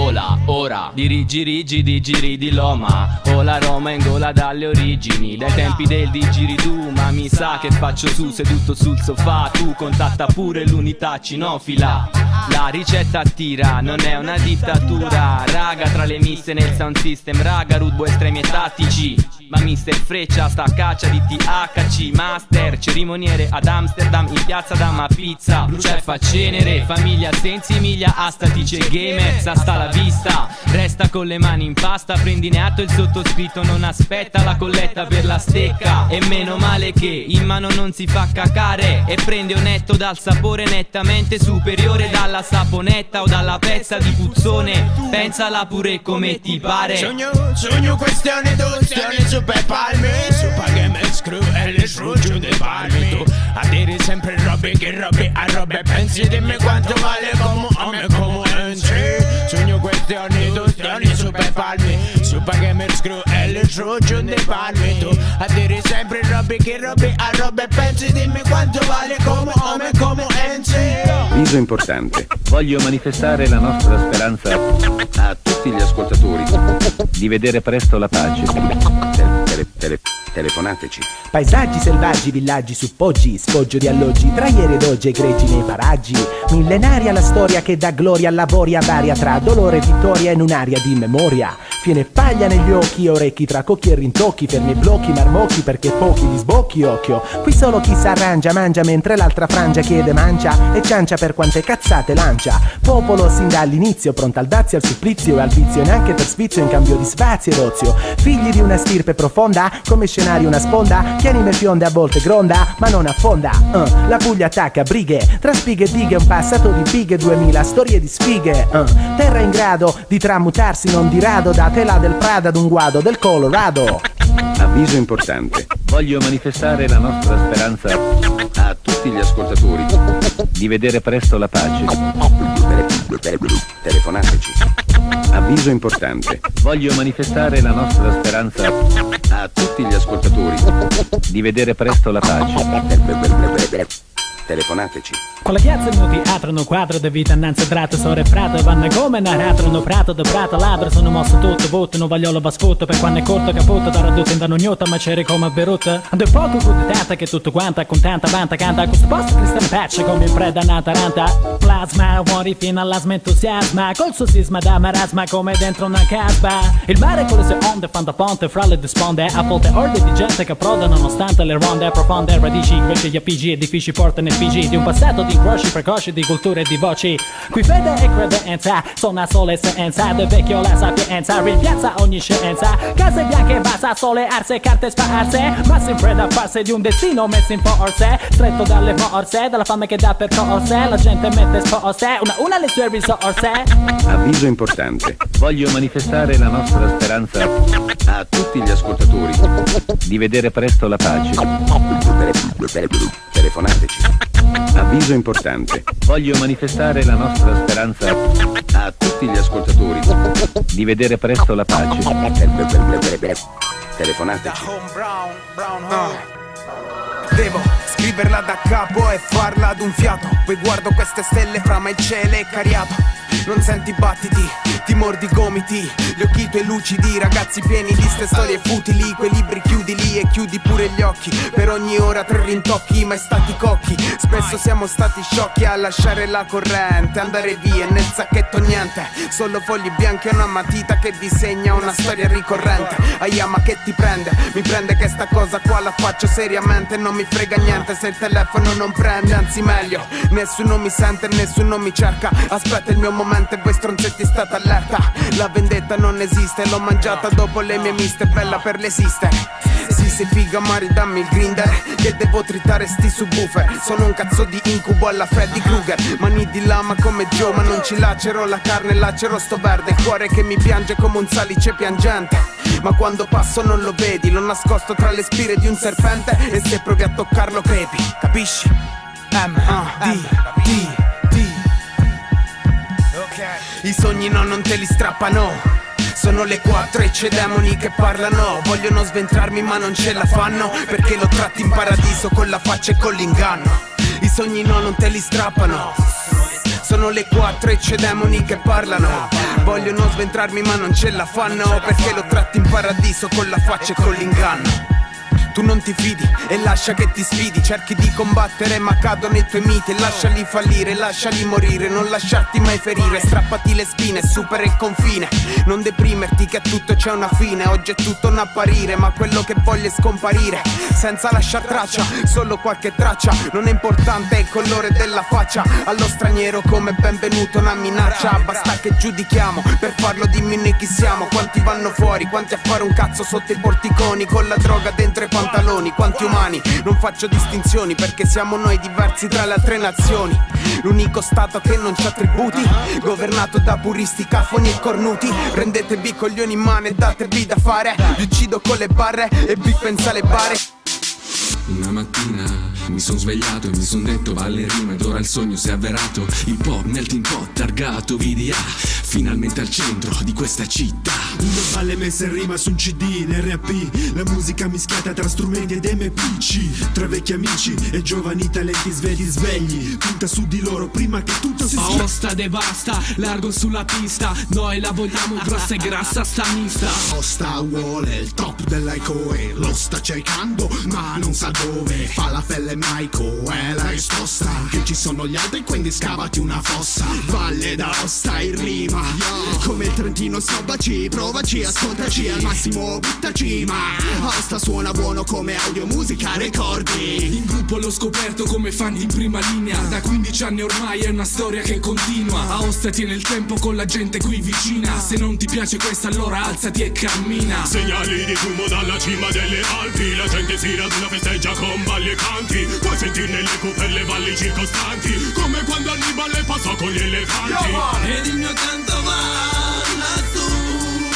Ora dirigi rigidi giri di Loma. Ola Roma in gola dalle origini, dai tempi del digiridù. Ma mi sa che faccio su seduto sul sofà. Tu contatta pure l'unità cinofila. La ricetta attira, non è una dittatura. Raga tra le misse nel sound system. Raga rudbo estremi e tattici. Ma mister Freccia sta a caccia di THC. Master cerimoniere ad Amsterdam in piazza Dama Pizza. Brucia fa cenere, famiglia senza miglia a statice gamer. Sta la vista, resta con le mani in pasta. Prendine atto il sottoscritto non aspetta la colletta per la stecca. E meno male che in mano non si fa cacare. E prende un netto dal sapore nettamente superiore dalla saponetta o dalla pezza di puzzone. Pensala pure come ti pare. Sogno questione super palmi. Super Gamers Crew e le true giù dei palmi. Tu a dire sempre robe che robbi a robe pensi. Dimmi quanto vale come NC. Sogno questioni super palmi. Super Gamers Crew e le true giù dei palmi. Tu a dire sempre robe che robbi a robe pensi. Dimmi quanto vale come NC. Viso importante. Voglio manifestare la nostra speranza a tutti gli ascoltatori di vedere presto la pace. Telefonateci. Paesaggi selvaggi, villaggi su poggi, sfoggio di alloggi, tra ieri ed oggi egregi nei paraggi. Millenaria la storia che dà gloria alla boria varia tra dolore e vittoria in un'aria di memoria. Fiene paglia negli occhi, orecchi tra cocchi e rintocchi, fermi blocchi, marmocchi perché pochi li sbocchi, occhio. Qui solo chi s'arrangia mangia mentre l'altra frangia chiede mancia e ciancia per quante cazzate lancia. Popolo sin dall'inizio, pronta al dazio, al supplizio e al vizio, neanche per sfizio in cambio di spazio ed ozio. Figli di una stirpe profonda, come scenario una sponda, che anime fionde a volte gronda, ma non affonda. La Puglia attacca brighe, tra spighe e dighe, un passato di bighe, 2000 storie di sfighe. Terra in grado di tramutarsi non di rado da tela del Prada ad un guado del Colorado. Avviso importante. Voglio manifestare la nostra speranza a tutti gli ascoltatori di vedere presto la pace. Telefonateci. Avviso importante. Voglio manifestare la nostra speranza a tutti gli ascoltatori di vedere presto la pace. Telefonateci. Con la piazza il mio teatro, un quadro di vita innanzi prato, sore prato, vanno come narrato, no prato da prato, ladro, sono mosso tutto, voto, non voglio lo basfutto, per quando è corto caputo, da radotto in danno gnota, ma c'eri come beruta. Ando poco cuditata che tutto quanta, con tanta vanta, canta, a questo posto Cristian Patch, come in preda una taranta. Plasma, muori fino all'asma entusiasma, col suo sisma da marasma come dentro una casba. Il mare con le sue onde, fan da ponte, fra le disponde, a volte orde di gente che approda nonostante le ronde profonde, radici, invece gli APG, edifici portano FG, di un passato di incroci precoci di culture e di voci. Qui fede e credenza sono sole essenza del vecchio la sapienza, rimpiazza ogni scienza, case bianche basa sole arse, carte sparse, ma sempre da farsi di un destino messo in forze, stretto dalle morse, dalla fame che dà percorse, la gente mette sporse, una alle sue risorse. Avviso importante. Voglio manifestare la nostra speranza a tutti gli ascoltatori di vedere presto la pace. Telefonateci. Avviso importante. Voglio manifestare la nostra speranza a tutti gli ascoltatori di vedere presto la pace. Telefonateci. Devo scriverla da capo e farla ad un fiato. Poi guardo queste stelle fra me il cielo è cariato. Non senti battiti, ti mordi i gomiti, gli occhi tuoi lucidi, ragazzi pieni di ste storie futili. Quei libri chiudi lì e chiudi pure gli occhi. Per ogni ora 3 rintocchi, mai stati cocchi. Spesso siamo stati sciocchi a lasciare la corrente, andare via nel sacchetto niente, solo fogli bianchi e una matita che disegna una storia ricorrente. Aia ma che ti prende? Mi prende che sta cosa qua la faccio seriamente. Non mi frega niente se il telefono non prende, anzi meglio, nessuno mi sente, nessuno mi cerca. Aspetta il mio momento e voi stronzetti state allerta. La vendetta non esiste, l'ho mangiata dopo le mie miste, bella per le sister. Sì sei figa ma ridammi il grinder, che devo tritare sti subwoofer. Sono un cazzo di incubo alla Freddy Krueger. Mani di lama come Joe ma non ci lacero la carne, lacero sto verde. Il cuore che mi piange come un salice piangente, ma quando passo non lo vedi, l'ho nascosto tra le spire di un serpente. E se provi a toccarlo crepi, capisci? I sogni no, non te li strappano. Sono le 4 e c'è demoni che parlano, vogliono sventrarmi ma non ce la fanno, perché l'ho tratti in paradiso con la faccia e con l'inganno. I sogni no, non te li strappano. Sono le 4 e c'è demoni che parlano, vogliono sventrarmi ma non ce la fanno, perché l'ho tratti in paradiso con la faccia e con l'inganno. Tu non ti fidi e lascia che ti sfidi, cerchi di combattere ma cadono i tuoi miti. Lasciali fallire, lasciali morire, non lasciarti mai ferire. Strappati le spine, supera il confine, non deprimerti che a tutto c'è una fine. Oggi è tutto un apparire, ma quello che voglio è scomparire senza lasciar traccia, solo qualche traccia. Non è importante il colore della faccia, allo straniero come benvenuto una minaccia. Basta che giudichiamo, per farlo dimmi noi chi siamo. Quanti vanno fuori, quanti a fare un cazzo sotto i porticoni, con la droga dentro i pantaloni, quanti umani, non faccio distinzioni perché siamo noi diversi tra le altre nazioni. L'unico stato che non c'ha tributi, governato da puristi, cafoni e cornuti. Prendetevi coglioni in mano e datevi da fare, li uccido con le barre e vi pensa le bare. Una mattina mi son svegliato e mi son detto valle rime ed ora il sogno si è avverato. Il pop, melting pot, targato VDA, finalmente al centro di questa città. Una balle messa in rima su un CD, l'RP, la musica mischiata tra strumenti ed MPC. Tra vecchi amici e giovani talenti svegli, punta su di loro prima che tutto si schiaccia. Aosta devasta, largo sulla pista, noi la vogliamo grossa e grassa sta mista. Aosta vuole il top dell'Icoe, lo sta cercando ma non sa dove. Falafel e Maiko è la risposta, che ci sono gli altri quindi scavati una fossa. Valle d'Aosta in rima, come il Trentino snobbaci, provaci, ascoltaci, al massimo buttaci. Ma Aosta suona buono come audio, musica, ricordi. In gruppo l'ho scoperto come fan in prima linea, da 15 anni ormai è una storia che continua. Aosta tiene il tempo con la gente qui vicina, se non ti piace questa allora alzati e cammina. Segnali di fumo dalla cima delle Alpi, la gente si raduna, festeggia con balli e canti. Puoi sentirne l'eco per le valli circostanti, come quando Annibale passò con gli elefanti. Ed il mio canto va lassù,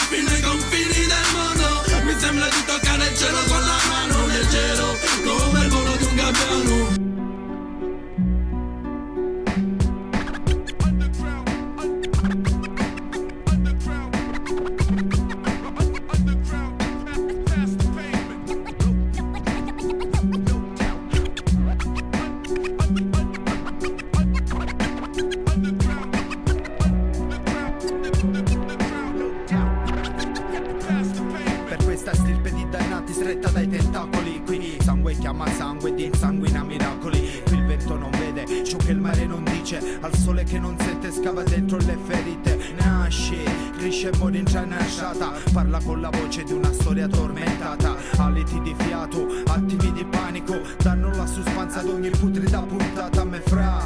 fino ai confini del mondo. Mi sembra di toccare il cielo con la mano, leggero come il volo di un gabbiano. Stretta dai tentacoli, qui sangue chiama sangue ed insanguina miracoli. Qui il vento non vede ciò che il mare non dice, al sole che non sente scava dentro le ferite. Nasce, cresce e muore in già nasciata, parla con la voce di una storia tormentata. Aliti di fiato, attimi di panico, danno la suspensa ad ogni putrida puntata. Me fra,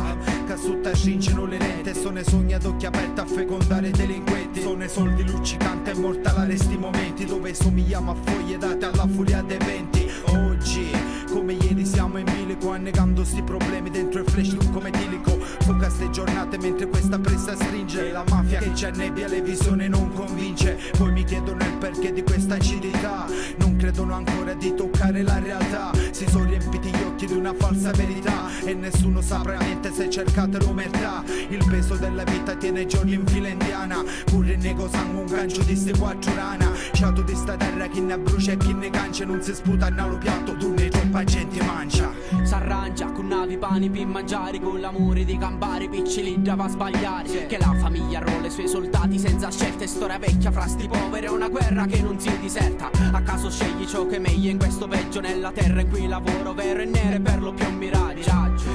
casutta scincino le lente, sono sogni ad occhi aperti a fecondare delinquenti. Sono soldi luccicanti e mortalare sti momenti, dove somigliamo a foglie date alla furia dei venti. Oggi, come ieri siamo in bilico, annegando sti problemi dentro il flash d'un come dilico. Foca ste giornate mentre questa pressa stringe, la mafia che ci annebbia le visioni non convince. Poi mi chiedono il perché di questa acidità, non credono ancora di toccare la realtà. Si sono riempiti gli occhi di una falsa verità e nessuno saprà niente se cercate l'omertà. Il peso della vita tiene giorni in fila indiana, pure il nego sangue un gancio di ste quattro rana. Sciato di sta terra chi ne brucia e chi ne cancia, non si sputa allo piatto, tu ne troppa gente mangia. S'arrangia con navi, pani per mangiare, con l'amore di campare, piccoli già va a sbagliare. Che la famiglia rolla i suoi soldati senza scelte, storia vecchia fra sti poveri, è una guerra che non si diserta. A caso scegli ciò che è meglio in questo peggio, nella terra in cui lavoro vero e nero e per lo più miraggio,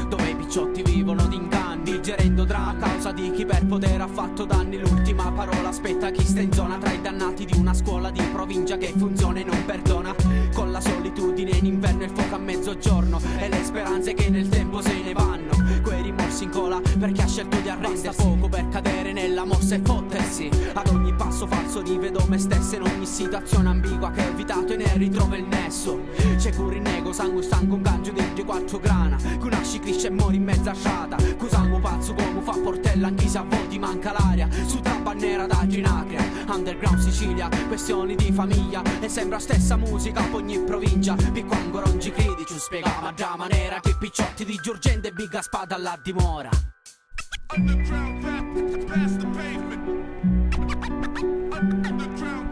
dove i picciotti vivono d'inganni, digerendo dramma a causa di chi per potere ha fatto danni. L'ultima parola aspetta chi sta in zona, tra i dannati di una scuola di provincia che funziona e non perdona. Con la solitudine in inverno e il fuoco a mezzogiorno, e le speranze che nel tempo se ne vanno. Quei rimorsi in cola per chi ha scelto di arrendersi, basta poco per cadere nella morsa e fottersi. Ad ogni passo falso rivedo me stesso, in ogni situazione ambigua che ho evitato e ne ritrovo il nesso. C'è pure il nego, sangue stanco, un gancio dentro quattro grana, che nasci, cresce e muori in mezza strada. Cusango pazzo come fa portella, anche se a voti manca l'aria, su trappa nera da ginacria. Underground Sicilia, questioni di famiglia, e sembra stessa musica per ogni provincia. Picco ancora non ci credi, ci spiegava già maniera, che picciotti di Giorgente e Biga Spada alla dimora. Underground rap, past the pavement. Underground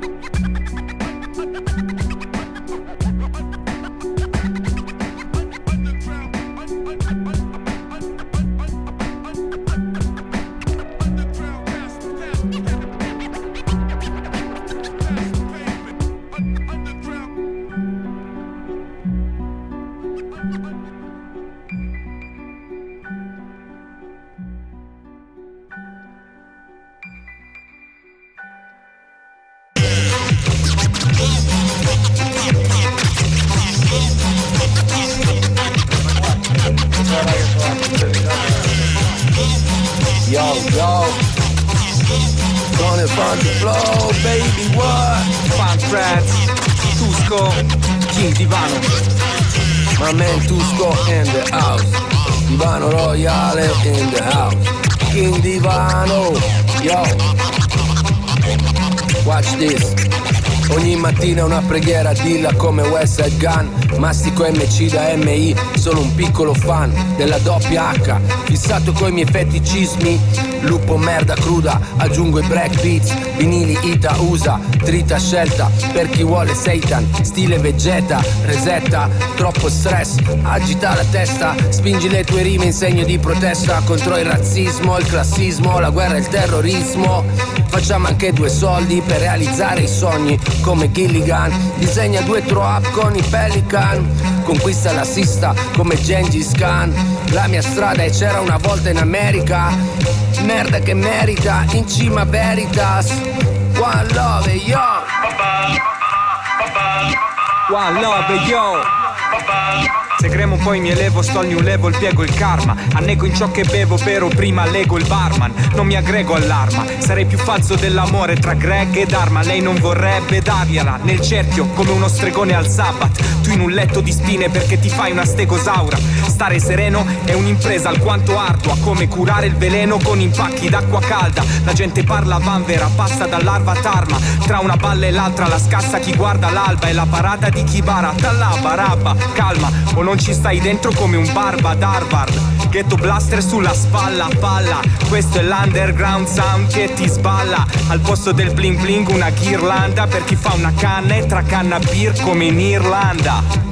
Yo, gonna find the flow, baby, what? Funk Rats, Tusco, King Divano. My man Tusco in the house. Divano Royale in the house. King Divano, yo. Watch this. Ogni mattina una preghiera, dilla come Westside Gun. Mastico MC da MI, sono un piccolo fan della doppia H. Fissato coi miei feticismi, lupo merda cruda. Aggiungo i break beats, vinili Ita USA. Trita scelta per chi vuole Satan. Stile Vegeta, resetta, troppo stress. Agita la testa, spingi le tue rime in segno di protesta contro il razzismo, il classismo, la guerra e il terrorismo. Facciamo anche 2 soldi per realizzare i sogni come Gilligan. Disegna 2 throw up con i Pelican. Conquista l'assista come Gengis Khan. La mia strada è c'era una volta in America. Merda che merita, in cima Veritas. One love, yo. One love, yo. Se cremo poi mi elevo, sto al new level, piego il karma. Annego in ciò che bevo, però prima lego il barman. Non mi aggrego all'arma, sarei più falso dell'amore tra Greg ed Arma. Lei non vorrebbe dargliela nel cerchio come uno stregone al Sabbath. Tu in un letto di spine perché ti fai una stegosaura. Stare sereno è un'impresa alquanto ardua, come curare il veleno con impacchi d'acqua calda. La gente parla vanvera, passa dall'arva a Tarma. Tra una balla e l'altra la scassa chi guarda l'alba. E la parata di chi barata là, barabba. Calma, o non ci stai dentro come un barba ad Harvard. Ghetto blaster sulla spalla, palla. Questo è l'underground sound che ti sballa. Al posto del bling bling una ghirlanda per chi fa una canna e tra canna beer come in Irlanda.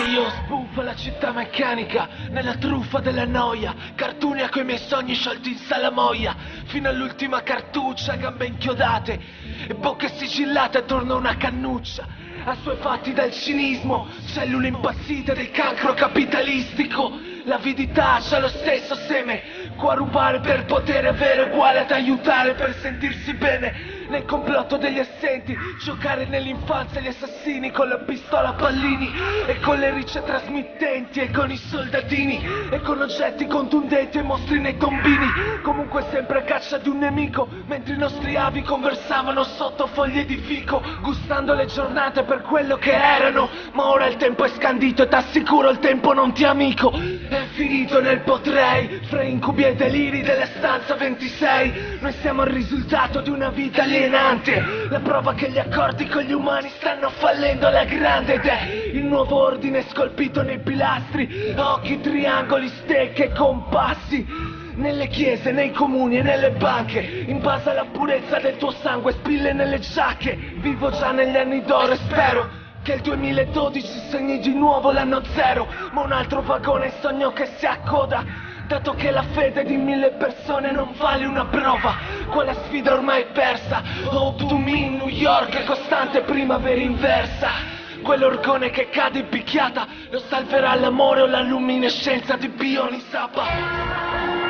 Io sbuffo la città meccanica nella truffa della noia. Cartunia coi miei sogni sciolti in salamoia. Fino all'ultima cartuccia, gambe inchiodate e bocche sigillate attorno a una cannuccia. Assuefatti dal cinismo, cellule impazzite del cancro capitalistico. L'avidità c'ha lo stesso seme, qua rubare per potere avere uguale ad aiutare per sentirsi bene. Nel complotto degli assenti, giocare nell'infanzia gli assassini con la pistola a pallini e con le ricce trasmittenti e con i soldatini e con oggetti contundenti e mostri nei tombini. Comunque sempre a caccia di un nemico, mentre i nostri avi conversavano sotto foglie di fico, gustando le giornate per quello che erano. Ma ora il tempo è scandito e t'assicuro il tempo non ti è amico. È finito nel potrei, fra incubi e deliri della stanza 26. Noi siamo il risultato di una vita alienante, la prova che gli accordi con gli umani stanno fallendo alla grande. Ed è il nuovo ordine scolpito nei pilastri, occhi, triangoli, stecche e compassi. Nelle chiese, nei comuni e nelle banche, in base alla purezza del tuo sangue, spille nelle giacche. Vivo già negli anni d'oro e spero che il 2012 segni di nuovo l'anno zero. Ma un altro vagone sogno che si accoda, dato che la fede di 1000 persone non vale una prova. Quella sfida ormai è persa. Hope to me in New York è costante primavera inversa. Quell'orgone che cade in picchiata lo salverà l'amore o la luminescenza di Bioni Zappa.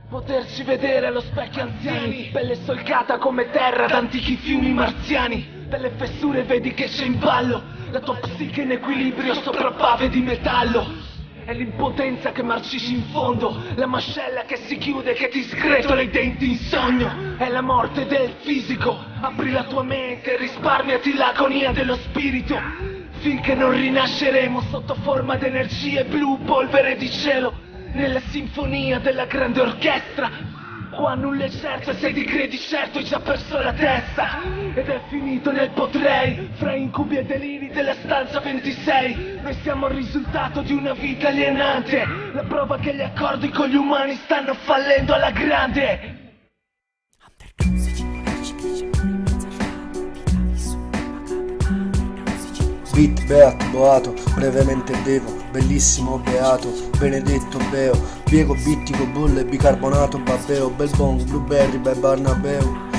Poterci vedere allo specchio anziani, pelle solcata come terra da antichi fiumi marziani. Per le fessure vedi che c'è in ballo la tua psiche in equilibrio sopra bave di metallo. È l'impotenza che marcisci in fondo, la mascella che si chiude che ti sgretola i denti in sogno. È la morte del fisico, apri la tua mente, risparmiati l'agonia dello spirito. Finché non rinasceremo sotto forma d'energie blu, polvere di cielo, nella sinfonia della grande orchestra. qua nulla è certo e se ti credi certo hai già perso la testa. Ed è finito nel potrei, fra incubi e deliri della stanza 26. Noi siamo il risultato di una vita alienante, la prova che gli accordi con gli umani stanno fallendo alla grande. Beat, beato, boato, brevemente bevo, bellissimo beato, benedetto beo, piego bittico, bolle, bicarbonato, babbeo, bel bong, blueberry, by Barnabeu.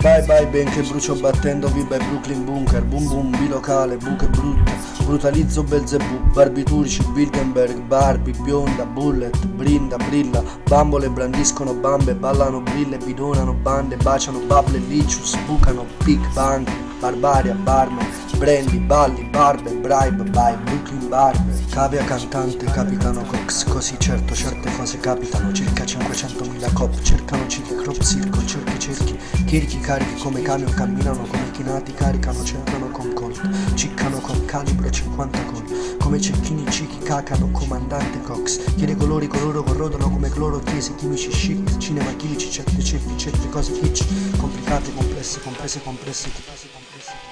Bye bye benché brucio battendovi by Brooklyn Bunker, boom boom, bilocale, buche brutte, brutalizzo Belzebù, barbiturici, Wildenberg, Barbie, bionda, bullet, brinda, brilla, bambole brandiscono bambe, ballano brille, bidonano bande, baciano bable, licius, bucano, big bang, barbaria, barman, brandy, balli, barbe, bribe, by Brooklyn Barber, cavia cantante, capitano Cox, così certo certe cose capitano, circa 500.000 cop, cercano cicli, crop circle, cerchi, chirichi carichi come camion, camminano come chinati, caricano, cercano con colt, ciccano con calibro 50 col, come cecchini cichi cacano, comandante Cox, chiede colori coloro corrodono come cloro, chiese chimici chic, cinema chimici, certe ceffi, certe cose kitsch, complicate, complesse, comprese, compresse.